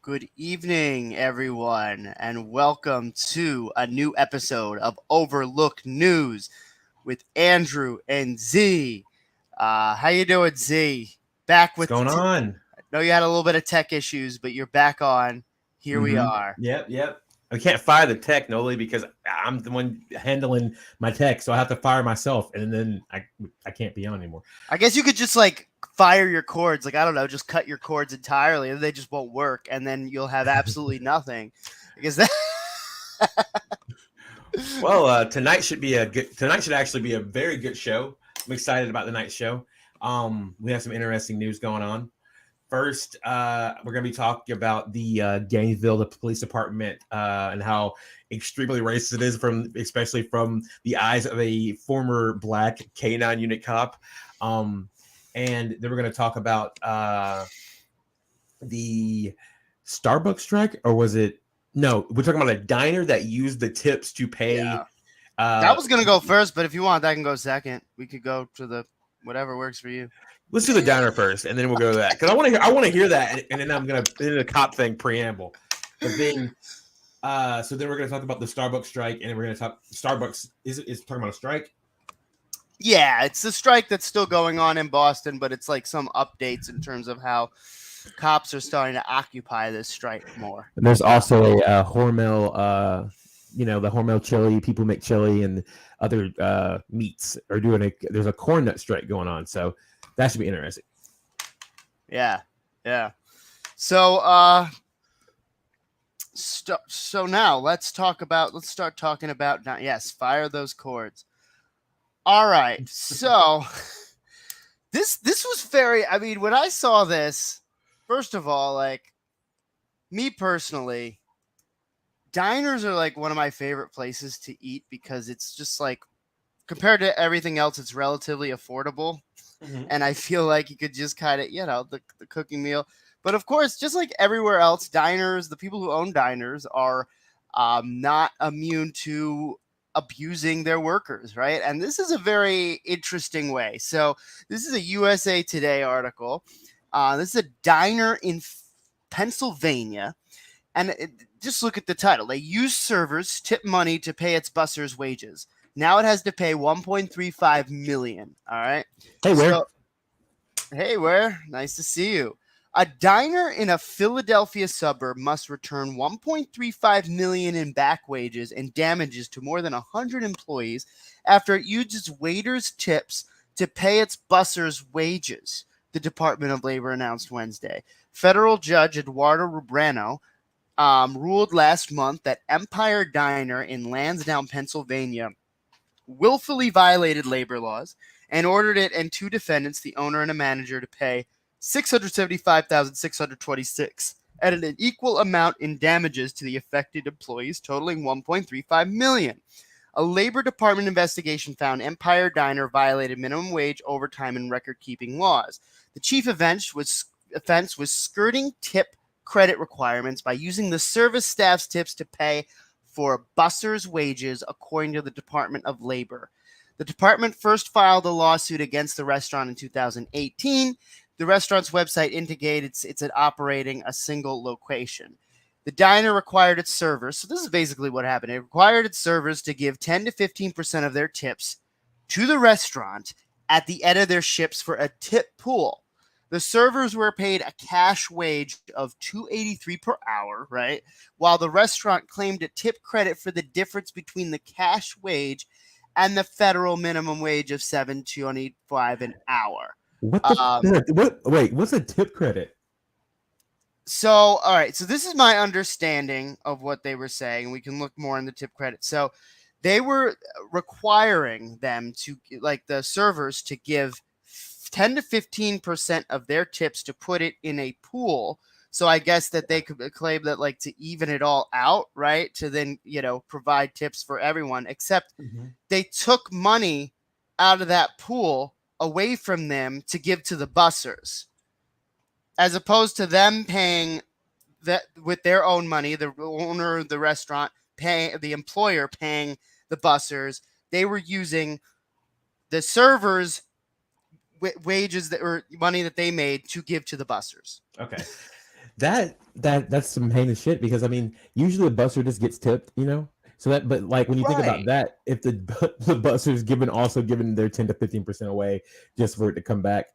Good evening, everyone, and welcome to a new episode of Overlooked News with Andrew and Z. How you doing, Z? Back What's with going on? I know you had a little bit of tech issues, but you're back on. Here we are. Yep. I can't fire the tech, Noli, because I'm the one handling my tech, so I have to fire myself, and then I can't be on anymore. I guess you could just fire your cords, I don't know, just cut your cords entirely, and they just won't work, and then you'll have absolutely nothing. I guess that. Well, tonight should actually be a very good show. I'm excited about tonight's show. We have some interesting news going on. First, we're going to be talking about the Gainesville, the police department, and how extremely racist it is, especially from the eyes of a former Black K-9 unit cop. And then we're going to talk about the Starbucks strike, or was it? No, we're talking about a diner that used the tips to pay. Yeah. That was going to go first, but if you want, that can go second. We could go to the whatever works for you. Let's do the diner first, and then we'll go to that, because I want to hear that, and then I'm gonna do the cop thing preamble. But then, so then we're gonna talk about the Starbucks strike, and then we're gonna talk Starbucks is talking about a strike. Yeah, it's the strike that's still going on in Boston, but it's like some updates in terms of how cops are starting to occupy this strike more. And there's also a Hormel, the Hormel chili. People make chili and other meats are doing there's a corn nut strike going on, so that should be interesting. Yeah. So so now let's start talking about fire those cords. All right. So this was very, when I saw this, first of all, me personally, diners are one of my favorite places to eat because it's just compared to everything else, it's relatively affordable. Mm-hmm. And I feel like you could just kind of, the cooking meal. But of course, just like everywhere else, diners, the people who own diners are not immune to abusing their workers, right? And this is a very interesting way. So this is a USA Today article. This is a diner in Pennsylvania. And just look at the title. They use servers tip money to pay its bussers' wages. Now it has to pay $1.35 million. All right. Hey, where? Nice to see you. A diner in a Philadelphia suburb must return $1.35 million in back wages and damages to more than 100 employees after it uses waiters' tips to pay its bussers' wages, the Department of Labor announced Wednesday. Federal Judge Eduardo Rubrano ruled last month that Empire Diner in Lansdowne, Pennsylvania, willfully violated labor laws and ordered it and two defendants, the owner and a manager, to pay $675,626 and an equal amount in damages to the affected employees, totaling $1.35 million. A Labor Department investigation found Empire Diner violated minimum wage, overtime, and record-keeping laws. The chief offense was skirting tip credit requirements by using the service staff's tips to pay for bussers' wages, according to the Department of Labor. The department first filed a lawsuit against the restaurant in 2018. The restaurant's website indicated it's operating a single location. The diner required its servers, so this is basically what happened. It required its servers to give 10 to 15% of their tips to the restaurant at the end of their shifts for a tip pool. The servers were paid a cash wage of $2.83 per hour, right? While the restaurant claimed a tip credit for the difference between the cash wage and the federal minimum wage of $7.25 an hour. What's a tip credit? So, all right. So this is my understanding of what they were saying. We can look more in the tip credit. So they were requiring them to, the servers, to give 10 to 15% of their tips to put it in a pool. So I guess that they could claim that to even it all out, right? To then, provide tips for everyone, except they took money out of that pool away from them to give to the bussers, as opposed to them paying that with their own money, the owner of the restaurant paying, the employer paying the bussers. They were using the servers' wages that or money that they made to give to the bussers. Okay. That's some heinous shit because I mean, usually a busser just gets tipped, So that, but like when you think about Right. that, if the the busser's given their 10 to 15% away just for it to come back,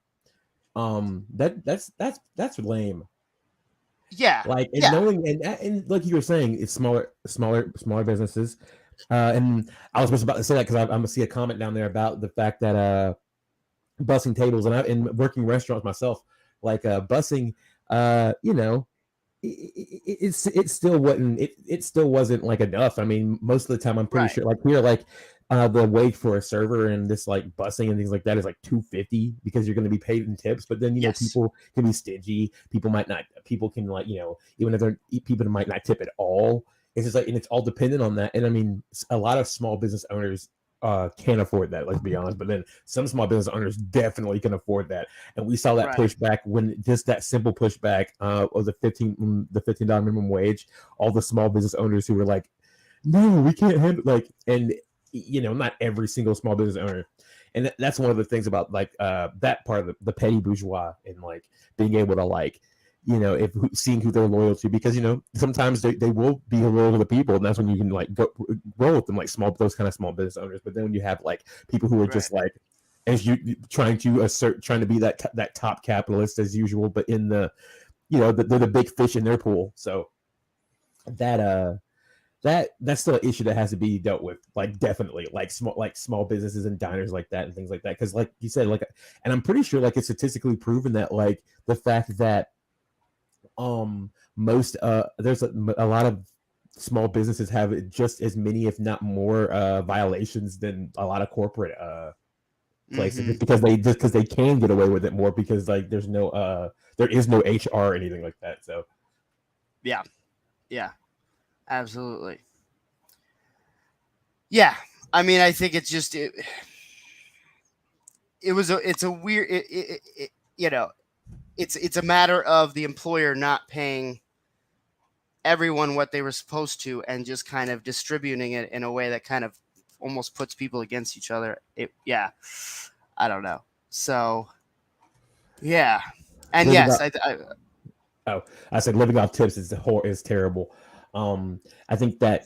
that's lame. Yeah. Like, and Yeah. knowing, and like you were saying, it's smaller businesses. And I was just about to say that because I'm gonna see a comment down there about the fact that bussing tables, and I in working restaurants myself, like bussing, you know, it still wasn't it still wasn't like enough. I mean, most of the time I'm pretty Right. sure like here, like the wage for a server and this like busing and things like that is like 250 because you're going to be paid in tips. But then Yes. people can be stingy. People might not. People can like even if they're people might not tip at all. It's just like, and it's all dependent on that. And I mean, a lot of small business owners can't afford that. Let's be honest. But then some small business owners definitely can afford that. And we saw that Right. pushback when just that simple pushback of the $15 minimum wage. All the small business owners who were like, "No, we can't handle like," and not every single small business owner. And that's one of the things about like that part of the petty bourgeois and like being able to like if seeing who they're loyal to, because sometimes they will be loyal to the people, and that's when you can like go roll with them, like those kind of small business owners. But then when you have like people who are Right. just like as you trying to be that top capitalist as usual, but in the they're the big fish in their pool. So that that's still an issue that has to be dealt with, like definitely like small businesses and diners like that and things like that, because like you said, like, and I'm pretty sure like it's statistically proven that like the fact that most there's a lot of small businesses have just as many if not more violations than a lot of corporate places, Mm-hmm. just because they can get away with it more because like there is no HR or anything like that. So Yeah. Yeah. Absolutely. Yeah. I mean, I think it's just it's a weird it's a matter of the employer not paying everyone what they were supposed to and just kind of distributing it in a way that kind of almost puts people against each other. Yeah, I don't know. So yeah, and living yes, off I said living off tips is terrible. I think that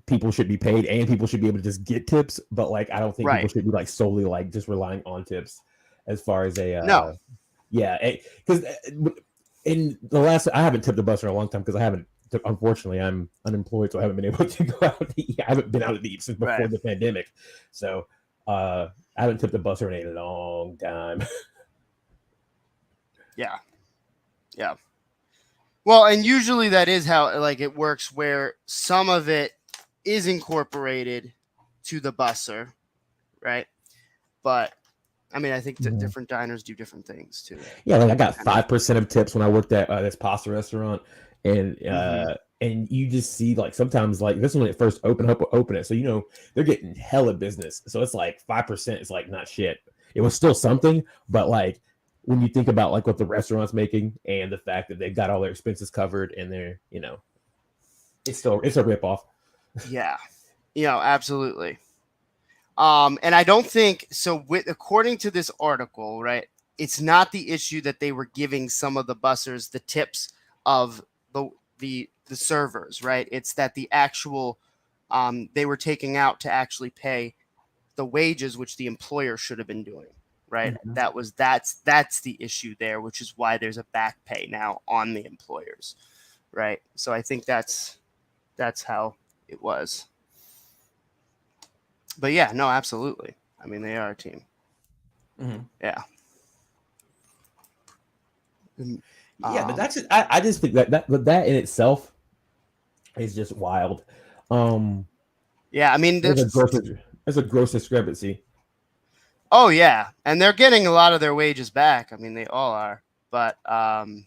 people should be paid and people should be able to just get tips, but like I don't think people right. should be like solely like just relying on tips as far as a No, yeah, because in the last I haven't tipped a bus in a long time because I haven't. Unfortunately, I'm unemployed, so I haven't been able to go out to eat. I haven't been out to eat since before right. the pandemic, so I haven't tipped a bus in a long time. Yeah, yeah. Well, and usually that is how like it works, where some of it is incorporated to the busser, right? But I mean, I think that Mhm. different diners do different things too. Yeah, like I got Kind of. 5% of tips when I worked at this pasta restaurant, and Mm-hmm. you just see like sometimes like this is when it first open it, so they're getting hella business, so it's like 5% is like not shit. It was still something, but like when you think about like what the restaurant's making and the fact that they've got all their expenses covered and they're it's a rip off. Yeah, absolutely. And I don't think so. According to this article, right, it's not the issue that they were giving some of the bussers the tips of the servers, right? It's that the actual they were taking out to actually pay the wages which the employer should have been doing, right? Mhm. That's the issue there, which is why there's a back pay now on the employers, right? So I think that's how it was. But yeah, no, absolutely. I mean, they are a team. Mhm. Yeah. Yeah, but Um, I just think that in itself is just wild. Um, yeah, I mean, there's a gross discrepancy. oh yeah, and they're getting a lot of their wages back. I mean, they all are. But The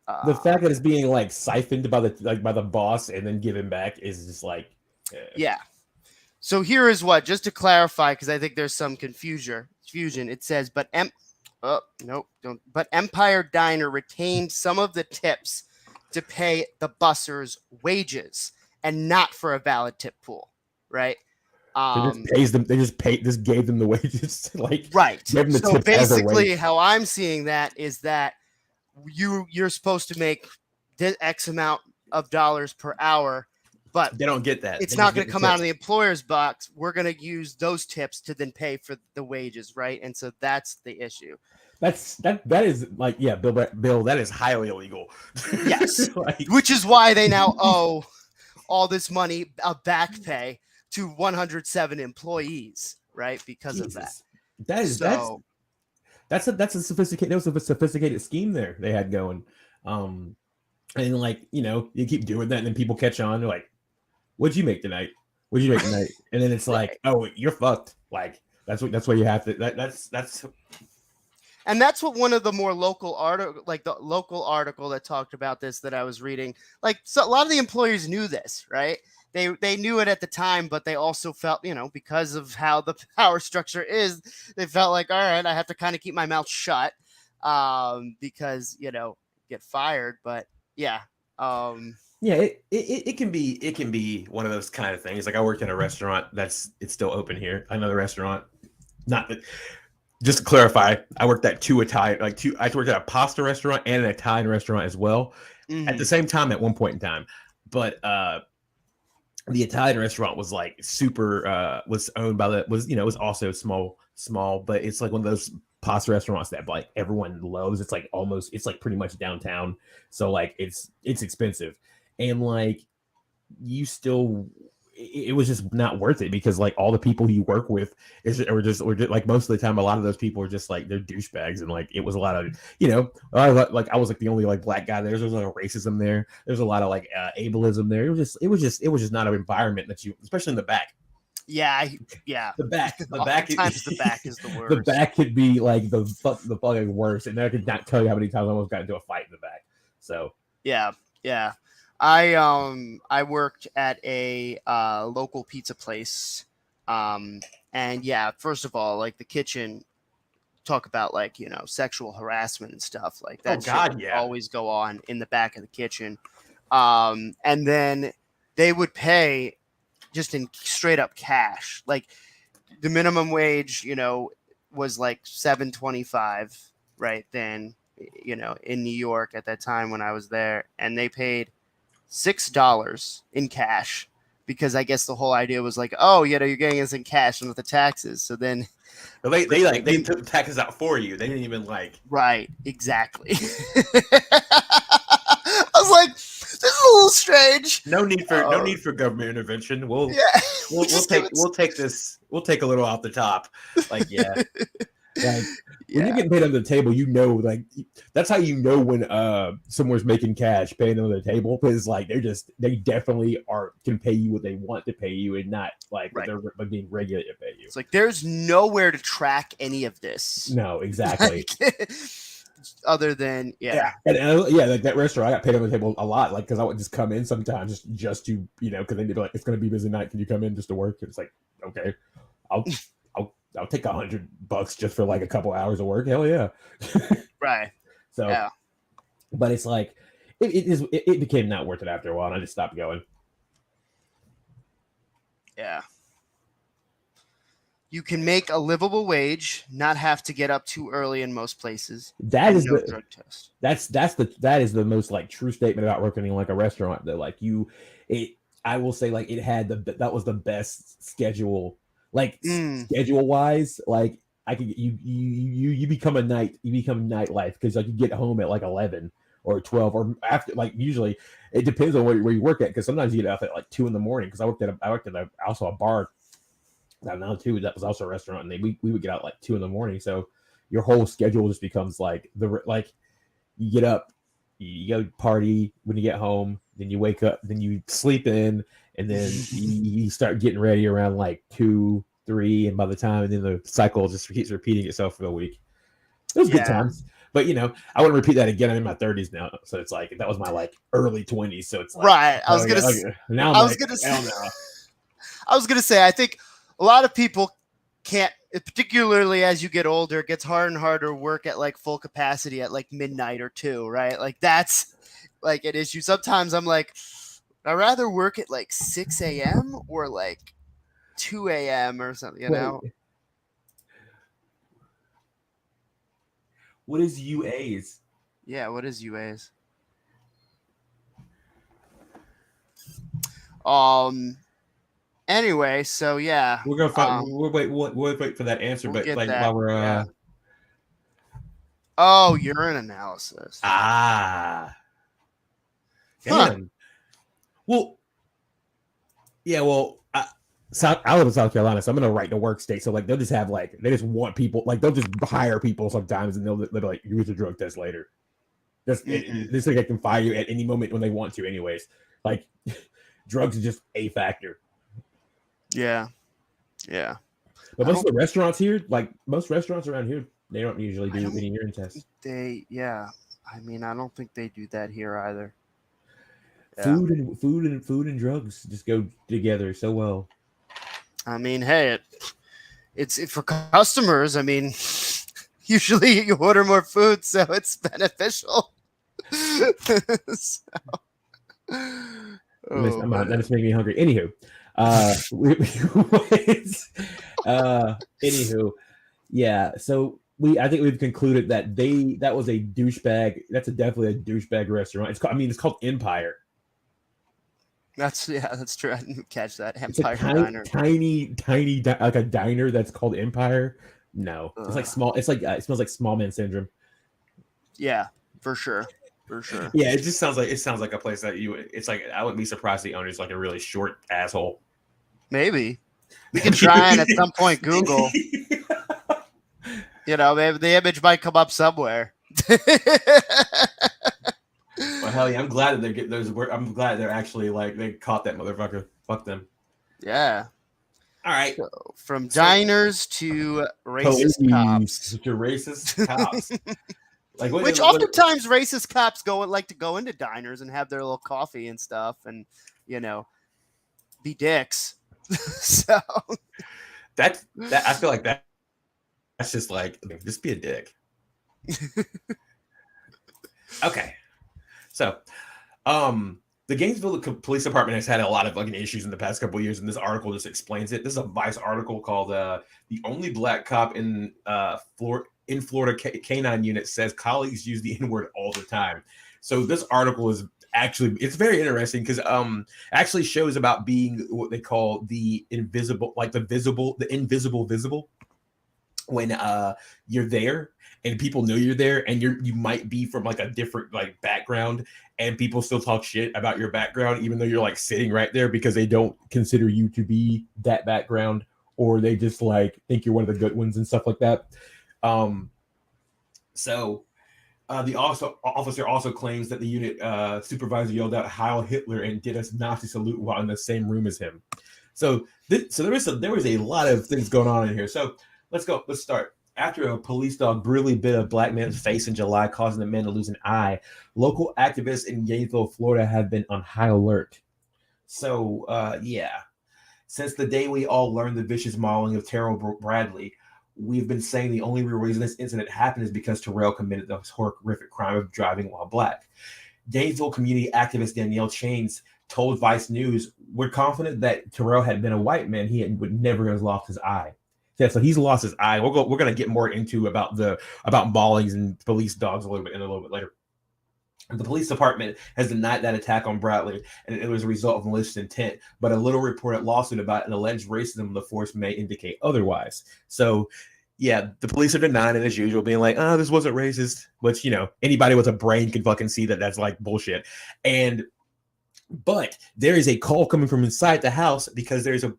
uh, fact that it's being like siphoned by the boss and then given back is just like yeah. So here is what, just to clarify, because I think there's some confusion. It says, oh nope, don't. But Empire Diner retained some of the tips to pay the bussers' wages and not for a valid tip pool, right? they just Um, pays them. They just gave them the wages, like right. gave them the So tips as their basically, wage. how I'm seeing that is that you're supposed to make this X amount of dollars per hour, but They don't get that. it's They not just going get to the come out of tips. the employer's box. We're going to use those tips to then pay for the wages, right? And so that's the issue. That is like, yeah, Bill, That is highly illegal. Yes, like, which is why they now owe all this money, a back pay to 107 employees, right? Because of that. Jesus. That's a sophisticated scheme there they had going. And like, you keep doing that and then people catch on. They're like, what'd you make tonight? What'd you make tonight? And then it's like, Right. oh, you're fucked. Like, that's what you have to, that's And that's what one of the more local article, like the local article that talked about this that I was reading, like, so a lot of the employers knew this, right? They knew it at the time, but they also felt, because of how the power structure is, they felt like, all right, I have to kind of keep my mouth shut, because, get fired. But yeah. yeah, It can be one of those kind of things. Like I worked in a restaurant it's still open here. Another restaurant, not that. Just to clarify, I worked at I worked at a pasta restaurant and an Italian restaurant as well at the same time at one point in time. But the Italian restaurant was like super was owned by it was also small, but it's like one of those pasta restaurants that like everyone loves. It's like pretty much downtown. So like it's expensive. And like you still it was just not worth it because like all the people you work with or just like most of the time a lot of those people are just like they're douchebags, and like it was a lot of like I was like the only like black guy there. There's a lot of racism there. There's a lot of like ableism there. It was just not an environment that you, especially in the back. Yeah. The back Sometimes the back is the worst. The back could be like the fucking worst, and I could not tell you how many times I almost got into a fight in the back. So yeah. I worked at a local pizza place, and yeah, first of all, like the kitchen, talk about like sexual harassment and stuff like that. God, would yeah. always go on in the back of the kitchen, and then they would pay just in straight up cash. Like the minimum wage, was like $7.25 right then, in New York at that time when I was there, and they paid $6 in cash because I guess the whole idea was like, oh, you're getting this in cash and with the taxes. So then they took the taxes out for you. They didn't even like. Right, exactly. I was like, this is a little strange. No need for government intervention. We'll take a little off the top. Like, yeah. Like when you're getting paid under the table, like that's how when someone's making cash paying under the table, because like they definitely can pay you what they want to pay you and not like they're being regulated to pay you. It's like there's nowhere to track any of this. No, exactly. Other than and like that restaurant, I got paid on the table a lot, like because I would just come in sometimes just to because they'd be like, it's gonna be a busy night, can you come in just to work? And it's like, okay, I'll take $100 just for like a couple hours of work. Hell yeah. Right. So yeah. But it's like it became not worth it after a while, and I just stopped going. Yeah. You can make a livable wage, not have to get up too early in most places. That is no drug test. That is the most like true statement about working in like a restaurant, that like I will say like it had that was the best schedule, like schedule wise. Like I could you become nightlife, because like you get home at like 11 or 12 or after, like usually it depends on where you work at, because sometimes you get up at like 2 a.m. because I worked at also a bar now too, that was also a restaurant, and we would get out like 2 a.m. So your whole schedule just becomes like you get up, you go party, when you get home, then you wake up, then you sleep in, and then you start getting ready around like 2, 3, and by the time, and then the cycle just keeps repeating itself for the week. It was good times, but I wouldn't repeat that again. I'm in my 30s now, so it's like that was my like early 20s. So it's like, right. I was gonna say, I think a lot of people can't, particularly as you get older, it gets harder and harder to work at like full capacity at like midnight or 2, right? Like that's like an issue. Sometimes I'm like, I'd rather work at like 6 a.m. or like 2 a.m. or something, What is UAs? Yeah, what is UAs? Anyway, so yeah. We're gonna find. We'll wait for that answer. We'll But get like that. while we're Yeah. Oh, urine analysis. ah, Huh. damn. Well, yeah. Well, I live in South Carolina, so I'm in a right to work state. So like they'll just have like they just want people, like they'll just hire people sometimes, and they'll be like, use a drug test later. Just this thing, they can fire you at any moment when they want to. Anyways, like drugs are just a factor. Yeah. Yeah. But most of the restaurants here, like most restaurants around here, they don't usually do any urine tests. Yeah. I mean, I don't think they do that here either. Yeah. Food and drugs just go together so well. I mean, hey, it's for customers. I mean, usually you order more food, so it's beneficial. So, That just made me hungry. Anywho, anywho, yeah. So I think we've concluded that that was a douchebag. That's definitely a douchebag restaurant. It's called Empire. That's true. I didn't catch that. It's Empire Diner. Tiny, like a diner that's called Empire. No, it's like small. It's like it smells like small man syndrome. Yeah, for sure. For sure. Yeah, it sounds like a place that it's like I wouldn't be surprised the owner's like a really short asshole. Maybe we can try and at some point Google. You know, maybe the image might come up somewhere. Well, hell yeah, I'm glad that they're getting those. I'm glad they're actually like they caught that motherfucker. Fuck them. Yeah. All right. So, from diners to racist cops. To racist cops. Like Which oftentimes racist cops like to go into diners and have their little coffee and stuff, and be dicks. So that I feel like that's just like just be a dick. Okay. So, the Gainesville Police Department has had a lot of fucking issues in the past couple of years, and this article just explains it. This is a Vice article called "The Only Black Cop in Florida Canine Unit Says Colleagues Use the N-Word All the Time." So this article is it's very interesting because actually shows about being what they call the invisible, like the invisible visible when you're there. And people know you're there, and you might be from like a different like background, and people still talk shit about your background, even though you're like sitting right there because they don't consider you to be that background, or they just like think you're one of the good ones and stuff like that. So the officer also claims that the unit supervisor yelled out "Heil Hitler" and did a Nazi salute while in the same room as him. So there was a lot of things going on in here. So let's start. After a police dog brutally bit a black man's face in July, causing the man to lose an eye, local activists in Gainesville, Florida, have been on high alert. So, since the day we all learned the vicious mauling of Terrell Bradley, we've been saying the only real reason this incident happened is because Terrell committed the horrific crime of driving while black. Gainesville community activist Danielle Chains told Vice News, "We're confident that Terrell had been a white man, he would never have lost his eye." Yeah, so he's lost his eye. We're going to get more into about maulings and police dogs a little bit later. The police department has denied that attack on Bradley, and it was a result of malicious intent. But a little reported lawsuit about an alleged racism of the force may indicate otherwise. So, yeah, the police are denying it as usual, being like, "Oh, this wasn't racist," which anybody with a brain can fucking see that that's like bullshit. But there is a call coming from inside the house because there's a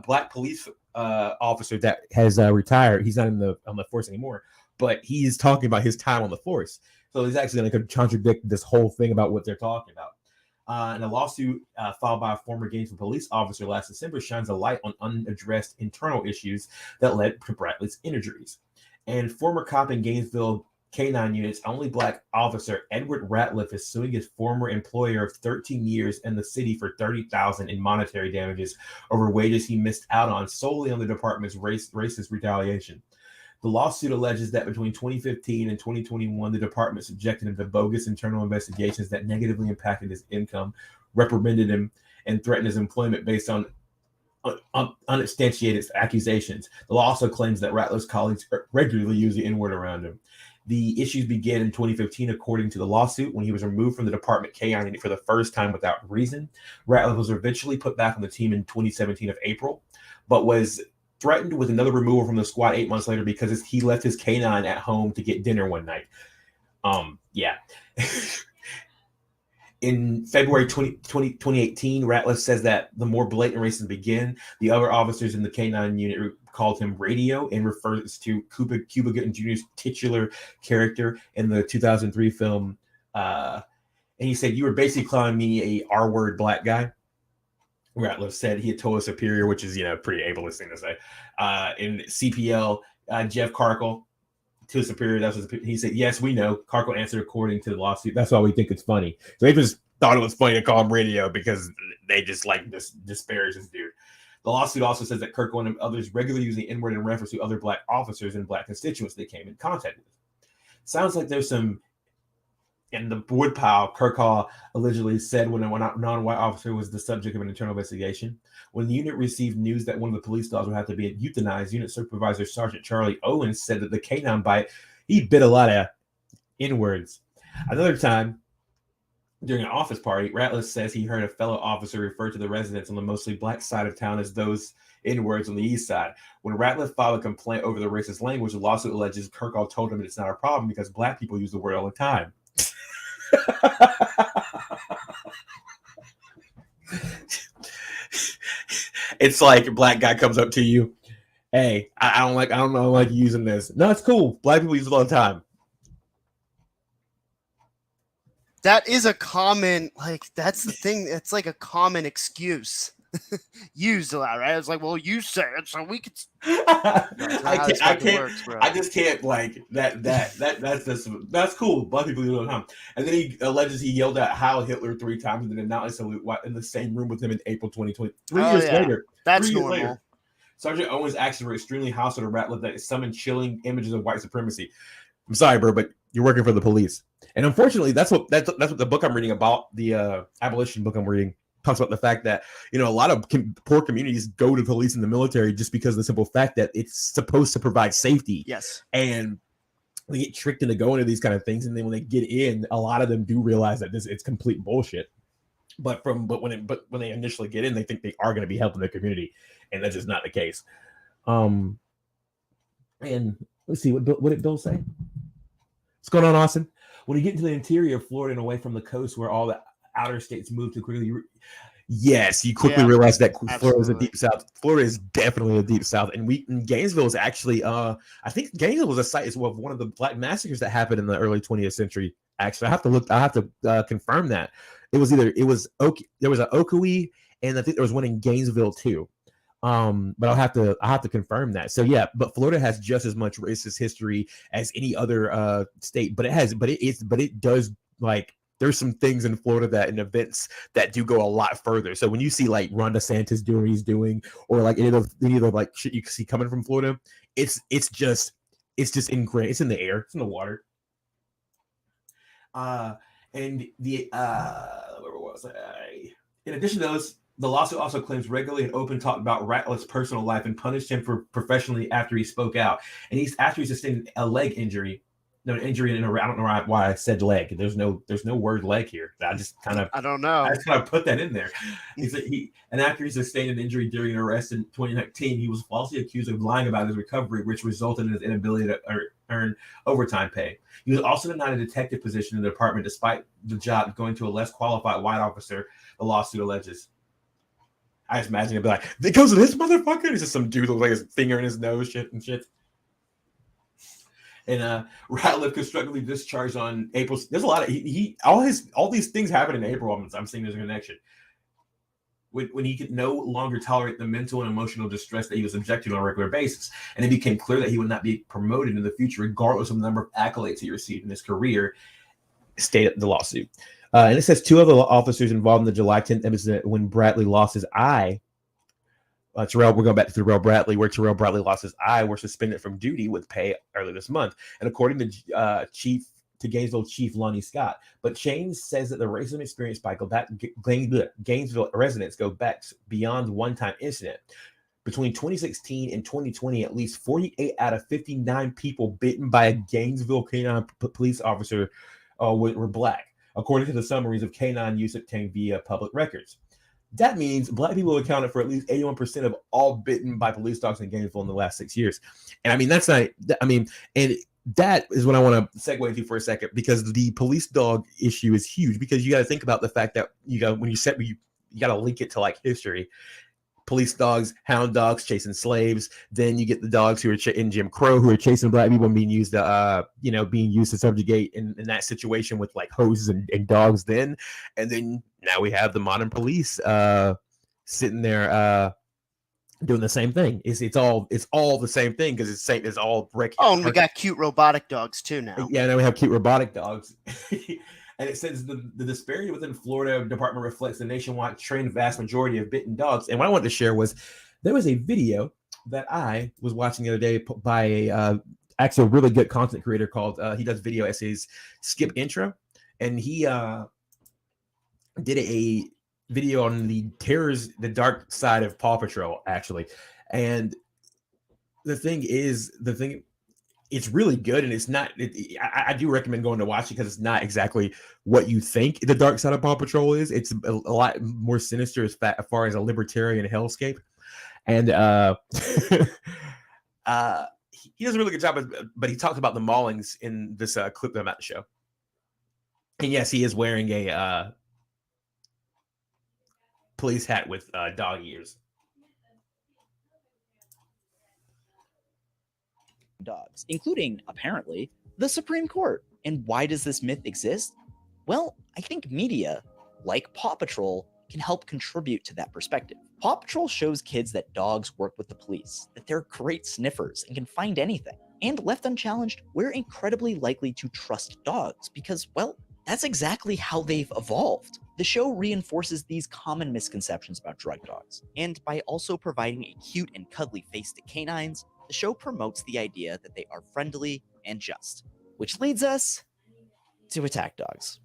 black police officer that has retired. He's not on the force anymore, but he's talking about his time on the force. So he's actually going to contradict this whole thing about what they're talking about. And a lawsuit filed by a former Gainesville police officer last December shines a light on unaddressed internal issues that led to Bradley's injuries. And former cop in Gainesville K-9 unit's only black officer, Edward Ratliff, is suing his former employer of 13 years in the city for $30,000 in monetary damages over wages he missed out on solely on the department's racist retaliation. The lawsuit alleges that between 2015 and 2021, the department subjected him to bogus internal investigations that negatively impacted his income, reprimanded him, and threatened his employment based on unsubstantiated accusations. The law also claims that Ratliff's colleagues regularly use the N-word around him. The issues began in 2015, according to the lawsuit, when he was removed from the department K-9 unit for the first time without reason. Ratliff was eventually put back on the team in 2017 of April, but was threatened with another removal from the squad 8 months later because he left his K-9 at home to get dinner one night. Yeah. In February 2018, Ratliff says that the more blatant racism began, the other officers in the K-9 unit called him Radio and refers to Cuba Gooding Jr.'s titular character in the 2003 film. And he said, "You were basically calling me a R-word black guy." Ratliff said he had told a superior, which is, pretty ableist thing to say. In CPL, Jeff Carkle, to his superior, he said, "Yes, we know." Carkle answered according to the lawsuit, "That's why we think it's funny." So they just thought it was funny to call him Radio because they just like disparage this dude. The lawsuit also says that Kirkland and others regularly use the N-word in reference to other black officers and black constituents they came in contact with. Sounds like there's some in the woodpile. Kirkall allegedly said when a non-white officer was the subject of an internal investigation. When the unit received news that one of the police dogs would have to be euthanized, Unit Supervisor Sergeant Charlie Owens said that the canine bite, he bit a lot of N-words. Another time, during an office party, Ratliff says he heard a fellow officer refer to the residents on the mostly black side of town as those N-words on the east side. When Ratliff filed a complaint over the racist language, the lawsuit alleges Kirkall told him it's not a problem because black people use the word all the time. It's like a black guy comes up to you, "Hey, I don't like using this." "No, it's cool. Black people use it all the time." That is a common, that's the thing. It's like a common excuse used a lot, right? It's like, well, you said it, so we could. I just can't like that. That's cool. Black people use it all the time. And then he alleges he yelled at Heil Hitler 3 times and then announced salute in the same room with him in April 2020. 3 years later. That's 3 years normal. later. Sergeant Owens' actions were extremely hostile to Ratliff that summoned chilling images of white supremacy. I'm sorry, bro, but you're working for the police. And unfortunately, that's what the book I'm reading about, the abolition book I'm reading, talks about the fact that, a lot of poor communities go to police and the military just because of the simple fact that it's supposed to provide safety. Yes. And they get tricked into going to these kind of things. And then when they get in, a lot of them do realize that it's complete bullshit. But when they initially get in, they think they are going to be helping the community. And that's just not the case. And let's see, what did Bill say? What's going on, Austin? When you get into the interior of Florida and away from the coast where all the outer states move too quickly, yes, you quickly realize that Florida is a deep south. Florida is definitely a deep south. And Gainesville is actually, I think Gainesville was a site of one of the black massacres that happened in the early 20th century. Actually, I have to confirm that. There was an Ocoee, and I think there was one in Gainesville too. But I'll have to confirm that. So yeah, but Florida has just as much racist history as any other state, but it does, like, there's some things in Florida and events that do go a lot further. So when you see like Ron DeSantis doing what he's doing, or like any of the like shit you see coming from Florida, it's just ingrained. It's in the air. It's in the water. And the where was I? In addition to those, the lawsuit also claims regularly and open talk about Ratliff's personal life and punished him for professionally after he spoke out. And after he sustained a leg injury. No, an injury in I don't know why I said leg. There's no word leg here. I just kind of put that in there. And after he sustained an injury during an arrest in 2019, he was falsely accused of lying about his recovery, which resulted in his inability to earn overtime pay. He was also denied a detective position in the department despite the job going to a less qualified white officer, the lawsuit alleges. I just imagine it'd be like, it goes to this motherfucker. It's just some dude with like his finger in his nose, shit. And Ratliff constructively discharged on April. There's a lot of all these things happen in April. I'm seeing there's a connection. When he could no longer tolerate the mental and emotional distress that he was subjected to on a regular basis, and it became clear that he would not be promoted in the future, regardless of the number of accolades he received in his career, stated the lawsuit. And it says 2 other officers involved in the July 10th incident when Bradley lost his eye. We're going back to Terrell Bradley, where Terrell Bradley lost his eye, were suspended from duty with pay early this month. And according to Chief to Gainesville Chief Lonnie Scott. But Chains says that the racism experienced by Gainesville residents go back beyond one-time incident. Between 2016 and 2020, at least 48 out of 59 people bitten by a Gainesville canine police officer were Black, according to the summaries of canine use obtained via public records. That means Black people accounted for at least 81% of all bitten by police dogs in Gainesville in the last 6 years. And I mean, that's not, I mean, and that is what I want to segue into for a second, because the police dog issue is huge, because you got to think about the fact that, you know, when you got to link it to like history. Police dogs, hound dogs chasing slaves. Then you get the dogs who are in Jim Crow who are chasing Black people and being used to, being used to subjugate in that situation with like hoses and dogs then. And then now we have the modern police sitting there doing the same thing. It's all the same thing, because it's all brick. Oh, and we got cute robotic dogs too now. Yeah, now we have cute robotic dogs. And it says the disparity within Florida Department reflects the nationwide trained vast majority of bitten dogs. And what I wanted to share was there was a video that I was watching the other day by actually a really good content creator called he does video essays, Skip Intro, and he did a video on the dark side of Paw Patrol actually. And the thing it's really good, and it's not. I do recommend going to watch it, because it's not exactly what you think the dark side of Paw Patrol is. It's a lot more sinister as far as a libertarian hellscape, and he does a really good job. But he talks about the maulings in this clip that I'm about to show. And yes, he is wearing a police hat with dog ears. Dogs, including, apparently, the Supreme Court. And why does this myth exist? Well, I think media, like Paw Patrol, can help contribute to that perspective. Paw Patrol shows kids that dogs work with the police, that they're great sniffers and can find anything. And left unchallenged, we're incredibly likely to trust dogs because, well, that's exactly how they've evolved. The show reinforces these common misconceptions about drug dogs. And by also providing a cute and cuddly face to canines, the show promotes the idea that they are friendly and just. Which leads us to attack dogs.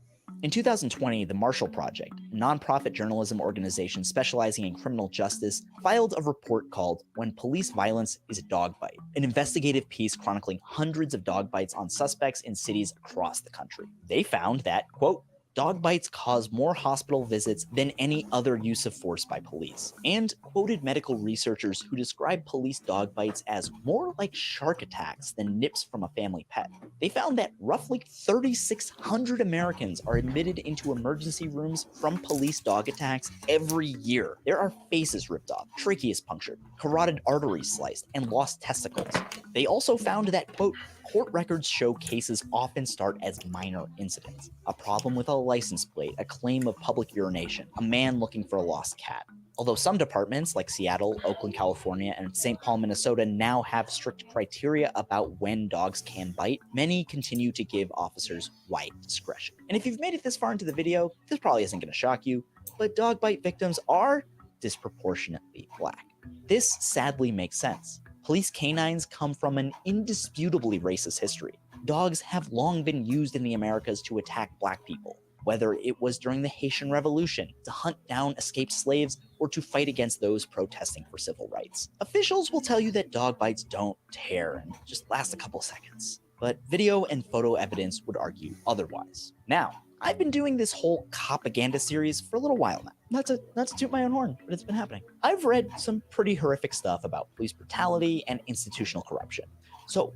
In 2020, the Marshall Project, a nonprofit journalism organization specializing in criminal justice, filed a report called When Police Violence is a Dog Bite, an investigative piece chronicling hundreds of dog bites on suspects in cities across the country. They found that, quote, dog bites cause more hospital visits than any other use of force by police, and quoted medical researchers who described police dog bites as more like shark attacks than nips from a family pet. They found that roughly 3,600 Americans are admitted into emergency rooms from police dog attacks every year. There are faces ripped off, tracheas punctured, carotid arteries sliced, and lost testicles. They also found that, quote, court records show cases often start as minor incidents. A problem with a license plate, a claim of public urination, a man looking for a lost cat. Although some departments like Seattle, Oakland, California, and St. Paul, Minnesota now have strict criteria about when dogs can bite, many continue to give officers wide discretion. And if you've made it this far into the video, this probably isn't going to shock you, but dog bite victims are disproportionately Black. This sadly makes sense. Police canines come from an indisputably racist history. Dogs have long been used in the Americas to attack Black people, whether it was during the Haitian Revolution, to hunt down escaped slaves, or to fight against those protesting for civil rights. Officials will tell you that dog bites don't tear and just last a couple seconds, but video and photo evidence would argue otherwise. Now, I've been doing this whole propaganda series for a little while now. Not to toot my own horn, but it's been happening. I've read some pretty horrific stuff about police brutality and institutional corruption. So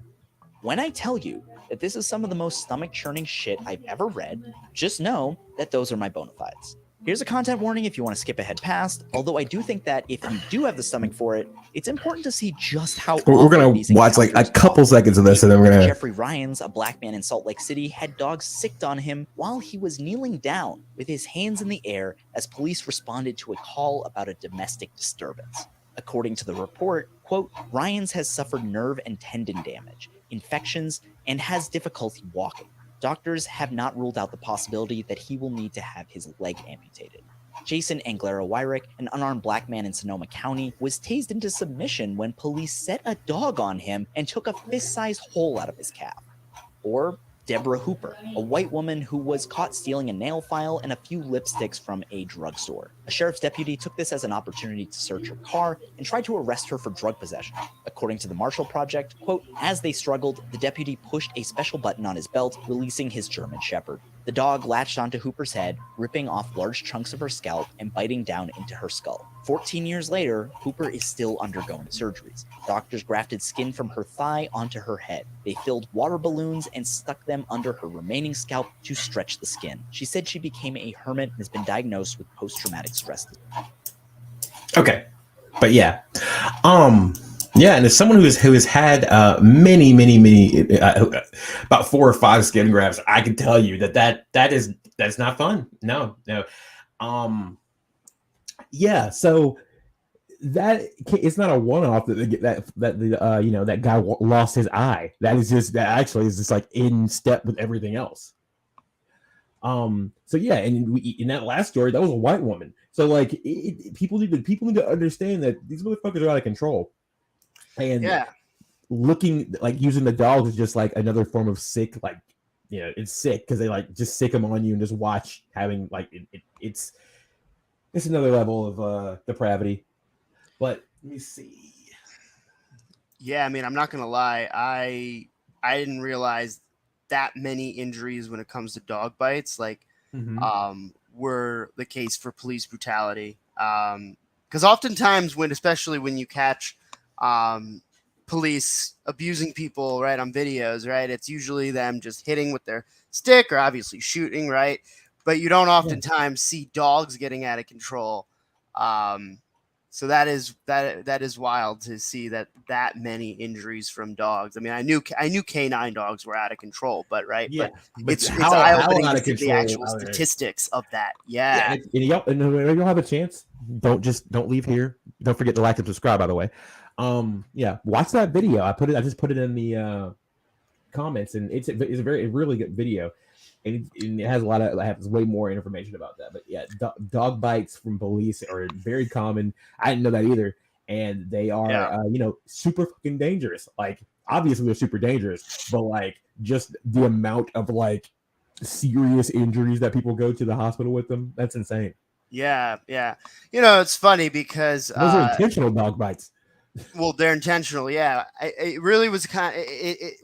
when I tell you that this is some of the most stomach-churning shit I've ever read, just know that those are my bona fides. Here's a content warning if you want to skip ahead past, although I do think that if you do have the stomach for it, it's important to see just how we're going to watch like a couple seconds of this, and then we're going to... Jeffrey Ryans, a Black man in Salt Lake City, had dogs sicked on him while he was kneeling down with his hands in the air as police responded to a call about a domestic disturbance. According to the report, quote, Ryans has suffered nerve and tendon damage, infections, and has difficulty walking. Doctors have not ruled out the possibility that he will need to have his leg amputated. Jason Anglero-Wyrick, an unarmed Black man in Sonoma County, was tased into submission when police set a dog on him and took a fist-sized hole out of his calf. Or Deborah Hooper, a white woman who was caught stealing a nail file and a few lipsticks from a drugstore. A sheriff's deputy took this as an opportunity to search her car and tried to arrest her for drug possession. According to the Marshall Project, quote, as they struggled, the deputy pushed a special button on his belt, releasing his German Shepherd. The dog latched onto Hooper's head, ripping off large chunks of her scalp and biting down into her skull. 14 years later, Hooper is still undergoing surgeries. Doctors grafted skin from her thigh onto her head. They filled water balloons and stuck them under her remaining scalp to stretch the skin. She said she became a hermit and has been diagnosed with post-traumatic stress disorder. Okay, but yeah, yeah, and as someone who has had many about 4 or 5 skin grafts, I can tell you that's not fun. No. Yeah, so that it's not a one-off that guy lost his eye. That actually is just like in step with everything else. So yeah, and in that last story, that was a white woman. So like, people need to understand that these motherfuckers are out of control, and looking like using the dogs is just like another form of sick. Like, it's sick because they like just sick them on you and just watch having like it's another level of depravity. But let me see. Yeah, I mean, I'm not gonna lie, I didn't realize that many injuries when it comes to dog bites were the case for police brutality. Because oftentimes especially when you catch police abusing people, right, on videos, right, it's usually them just hitting with their stick or obviously shooting, right? But you don't oftentimes see dogs getting out of control. So that is wild to see that many injuries from dogs. I mean, I knew canine dogs were out of control, but but it's eye-opening to see the actual statistics of that. Yeah. And y'all have a chance. Don't leave here. Don't forget to like and subscribe, by the way. Watch that video. I just put it in the comments, and it's a really good video. And it has has way more information about that. But yeah, dog bites from police are very common. I didn't know that either, and they are super fucking dangerous. Like, obviously they're super dangerous, but like just the amount of like serious injuries that people go to the hospital with them, that's insane. Yeah. It's funny because those are intentional dog bites. Well, they're intentional. Yeah, it really was kind of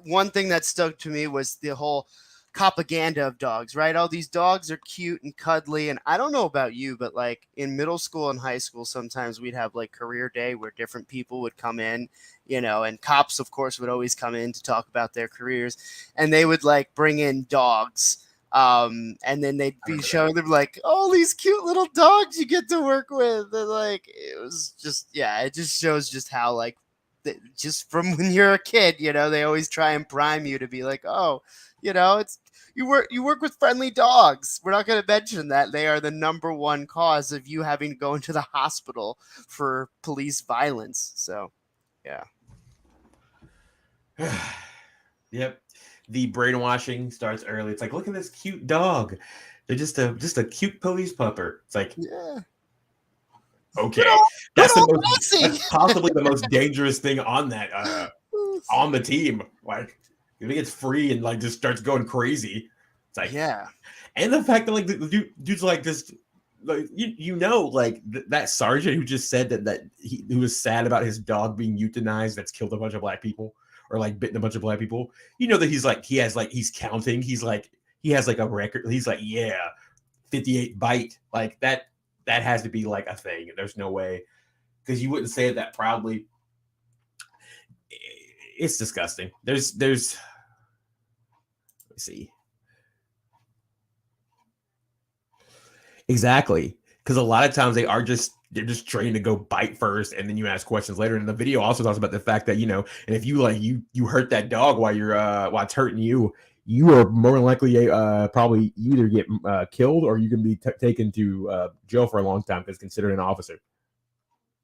one thing that stuck to me was the whole propaganda of dogs, right? All these dogs are cute and cuddly, and I don't know about you, but like in middle school and high school, sometimes we'd have like career day where different people would come in, and cops, of course, would always come in to talk about their careers, and they would like bring in dogs, and then they'd be showing them like, oh, these cute little dogs you get to work with, and like it was just it just shows just how like just from when you're a kid, they always try and prime you to be like, oh, it's you work with friendly dogs. We're not going to mention that they are the number one cause of you having to go into the hospital for police violence. So, yeah. Yep. The brainwashing starts early. It's like, look at this cute dog. They're just a cute police pupper. It's like, okay, that's possibly the most dangerous thing on that on the team. Like, if he gets free and like just starts going crazy, it's like, and the fact that like the dude's like this, like like that sergeant who just said that he was sad about his dog being euthanized, that's killed a bunch of black people or like bitten a bunch of black people. That he's counting. He has like a record. He's like 58 bite, like that has to be like a thing. There's no way, because you wouldn't say it that proudly. It's disgusting. There's let me see. Exactly. Because a lot of times they're just trained to go bite first, and then you ask questions later. And the video also talks about the fact that, and if you like you hurt that dog while it's hurting you, you are more than likely probably you either get killed or you can be taken to jail for a long time because it's considered an officer,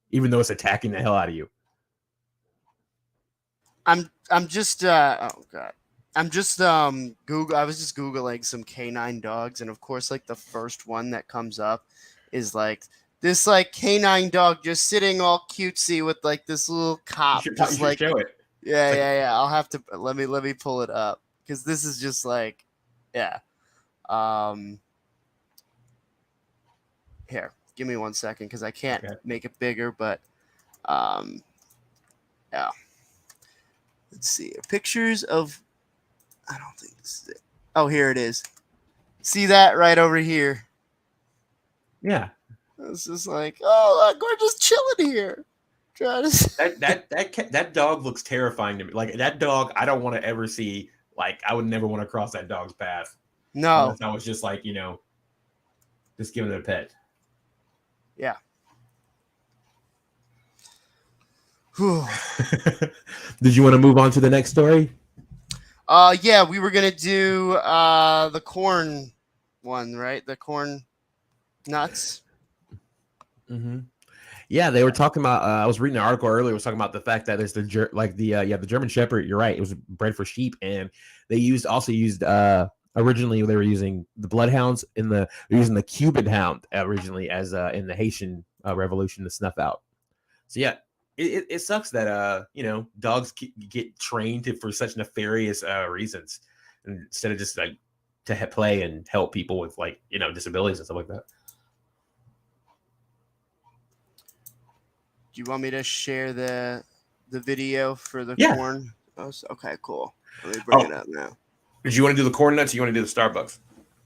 even though it's attacking the hell out of you. I'm just Google. I was just Googling some canine dogs, and of course, like the first one that comes up is like this like canine dog just sitting all cutesy with like this little cop. You should show it. Yeah. I'll have to let me pull it up. because this is just like, yeah. Here, give me 1 second because I can't make it bigger, but yeah. Let's see. Pictures of, I don't think this is it. Oh, here it is. See that right over here? Yeah. It's just like, oh, look, we're just chilling here. Trying to... that dog looks terrifying to me. Like that dog, I don't want to ever see. Like I would never want to cross that dog's path. No. Unless I was just like, just giving it a pet. Yeah. Did you want to move on to the next story? Yeah, we were gonna do the corn one, right? The corn nuts. Mm-hmm. Yeah, they were talking about. I was reading an article earlier. It was talking about the fact that there's the German Shepherd. You're right. It was bred for sheep, and they used originally they were using the bloodhounds they're using the Cuban hound originally as in the Haitian Revolution to snuff out. So yeah, it sucks that dogs get trained for such nefarious reasons instead of just like to play and help people with like disabilities and stuff like that. Do you want me to share the video for the corn? Oh, okay, cool. Let me bring it up now. Did you want to do the corn nuts or you want to do the Starbucks?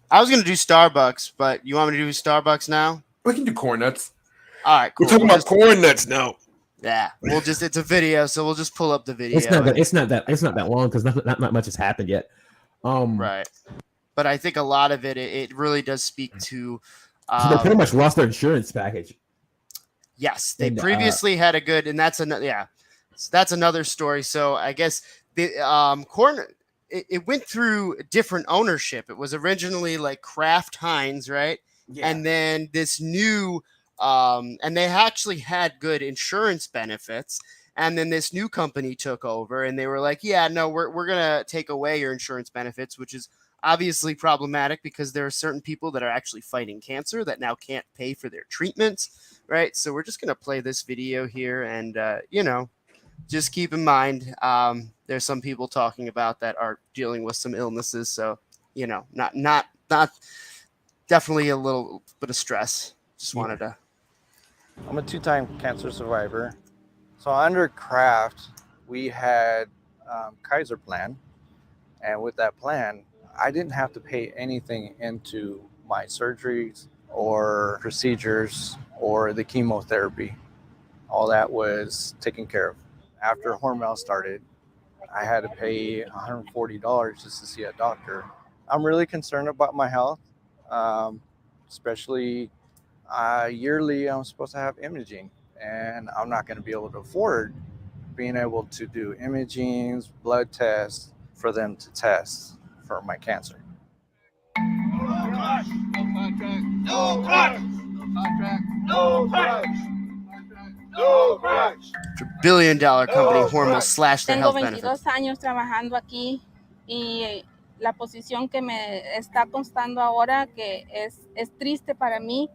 I was going to do Starbucks, but you want me to do Starbucks now? We can do corn nuts. All right, cool. We're talking about corn nuts now. Yeah, it's a video, so we'll just pull up the video. It's not that long because not much has happened yet. Right. But I think a lot of it really does speak to so they pretty much lost their insurance package. Yes, they previously had a good, and that's another story. So I guess the corn, it went through different ownership. It was originally like Kraft Heinz, right? Yeah. And then this new, and they actually had good insurance benefits. And then this new company took over, and they were like, "Yeah, no, we're gonna take away your insurance benefits," which is obviously problematic because there are certain people that are actually fighting cancer that now can't pay for their treatments, right? So we're just going to play this video here and, just keep in mind there's some people talking about that are dealing with some illnesses. So, not definitely a little bit of stress. Just wanted to. I'm a 2-time cancer survivor. So under Kraft, we had Kaiser plan. And with that plan, I didn't have to pay anything into my surgeries or procedures or the chemotherapy. All that was taken care of. After Hormel started, I had to pay $140 just to see a doctor. I'm really concerned about my health, especially yearly I'm supposed to have imaging, and I'm not going to be able to afford being able to do imagings, blood tests for them to test for my cancer. No crush, no contract, no crush, no contract, no crush, no crush. Billion-dollar company Hormel slashed their health benefits. Tengo 22 años trabajando aquí y la posición que me está costando ahora que es triste para mí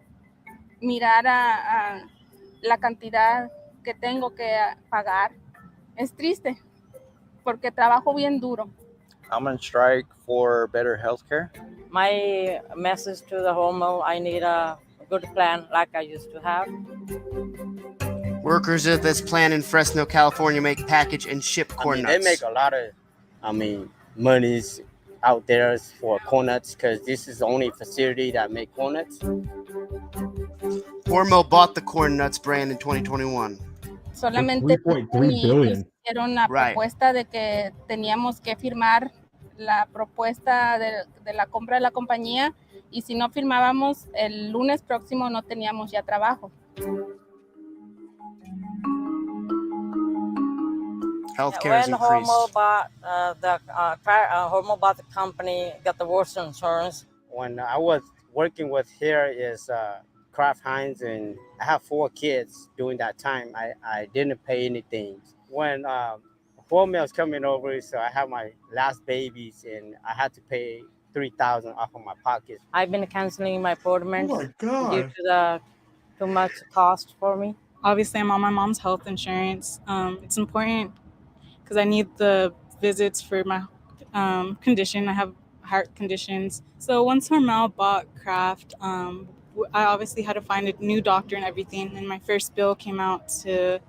mirar a la cantidad que tengo que pagar. Es triste porque trabajo bien duro. I'm on strike for better health care. My message to the Hormel, I need a good plan like I used to have. Workers at this plant in Fresno, California make package and ship corn nuts. They make a lot of, monies out there for corn nuts because this is the only facility that make corn nuts. Hormel bought the corn nuts brand in 2021. Solamente 3.3 billion. Hicieron la propuesta de que teníamos que firmar la propuesta de la compra de la compañía y si no firmábamos el lunes próximo no teníamos ya trabajo. Healthcare is increased. Hormel bought the company, got the worst insurance. When I was working with here is Kraft Heinz, and I have 4 kids during that time. I didn't pay anything. When Hormel's coming over, so I have my last babies, and I had to pay $3,000 off of my pocket. I've been canceling my appointments Oh my God. due to the too much cost for me. Obviously, I'm on my mom's health insurance. It's important because I need the visits for my condition. I have heart conditions. So once Hormel bought Kraft, I obviously had to find a new doctor and everything. And my first bill came out to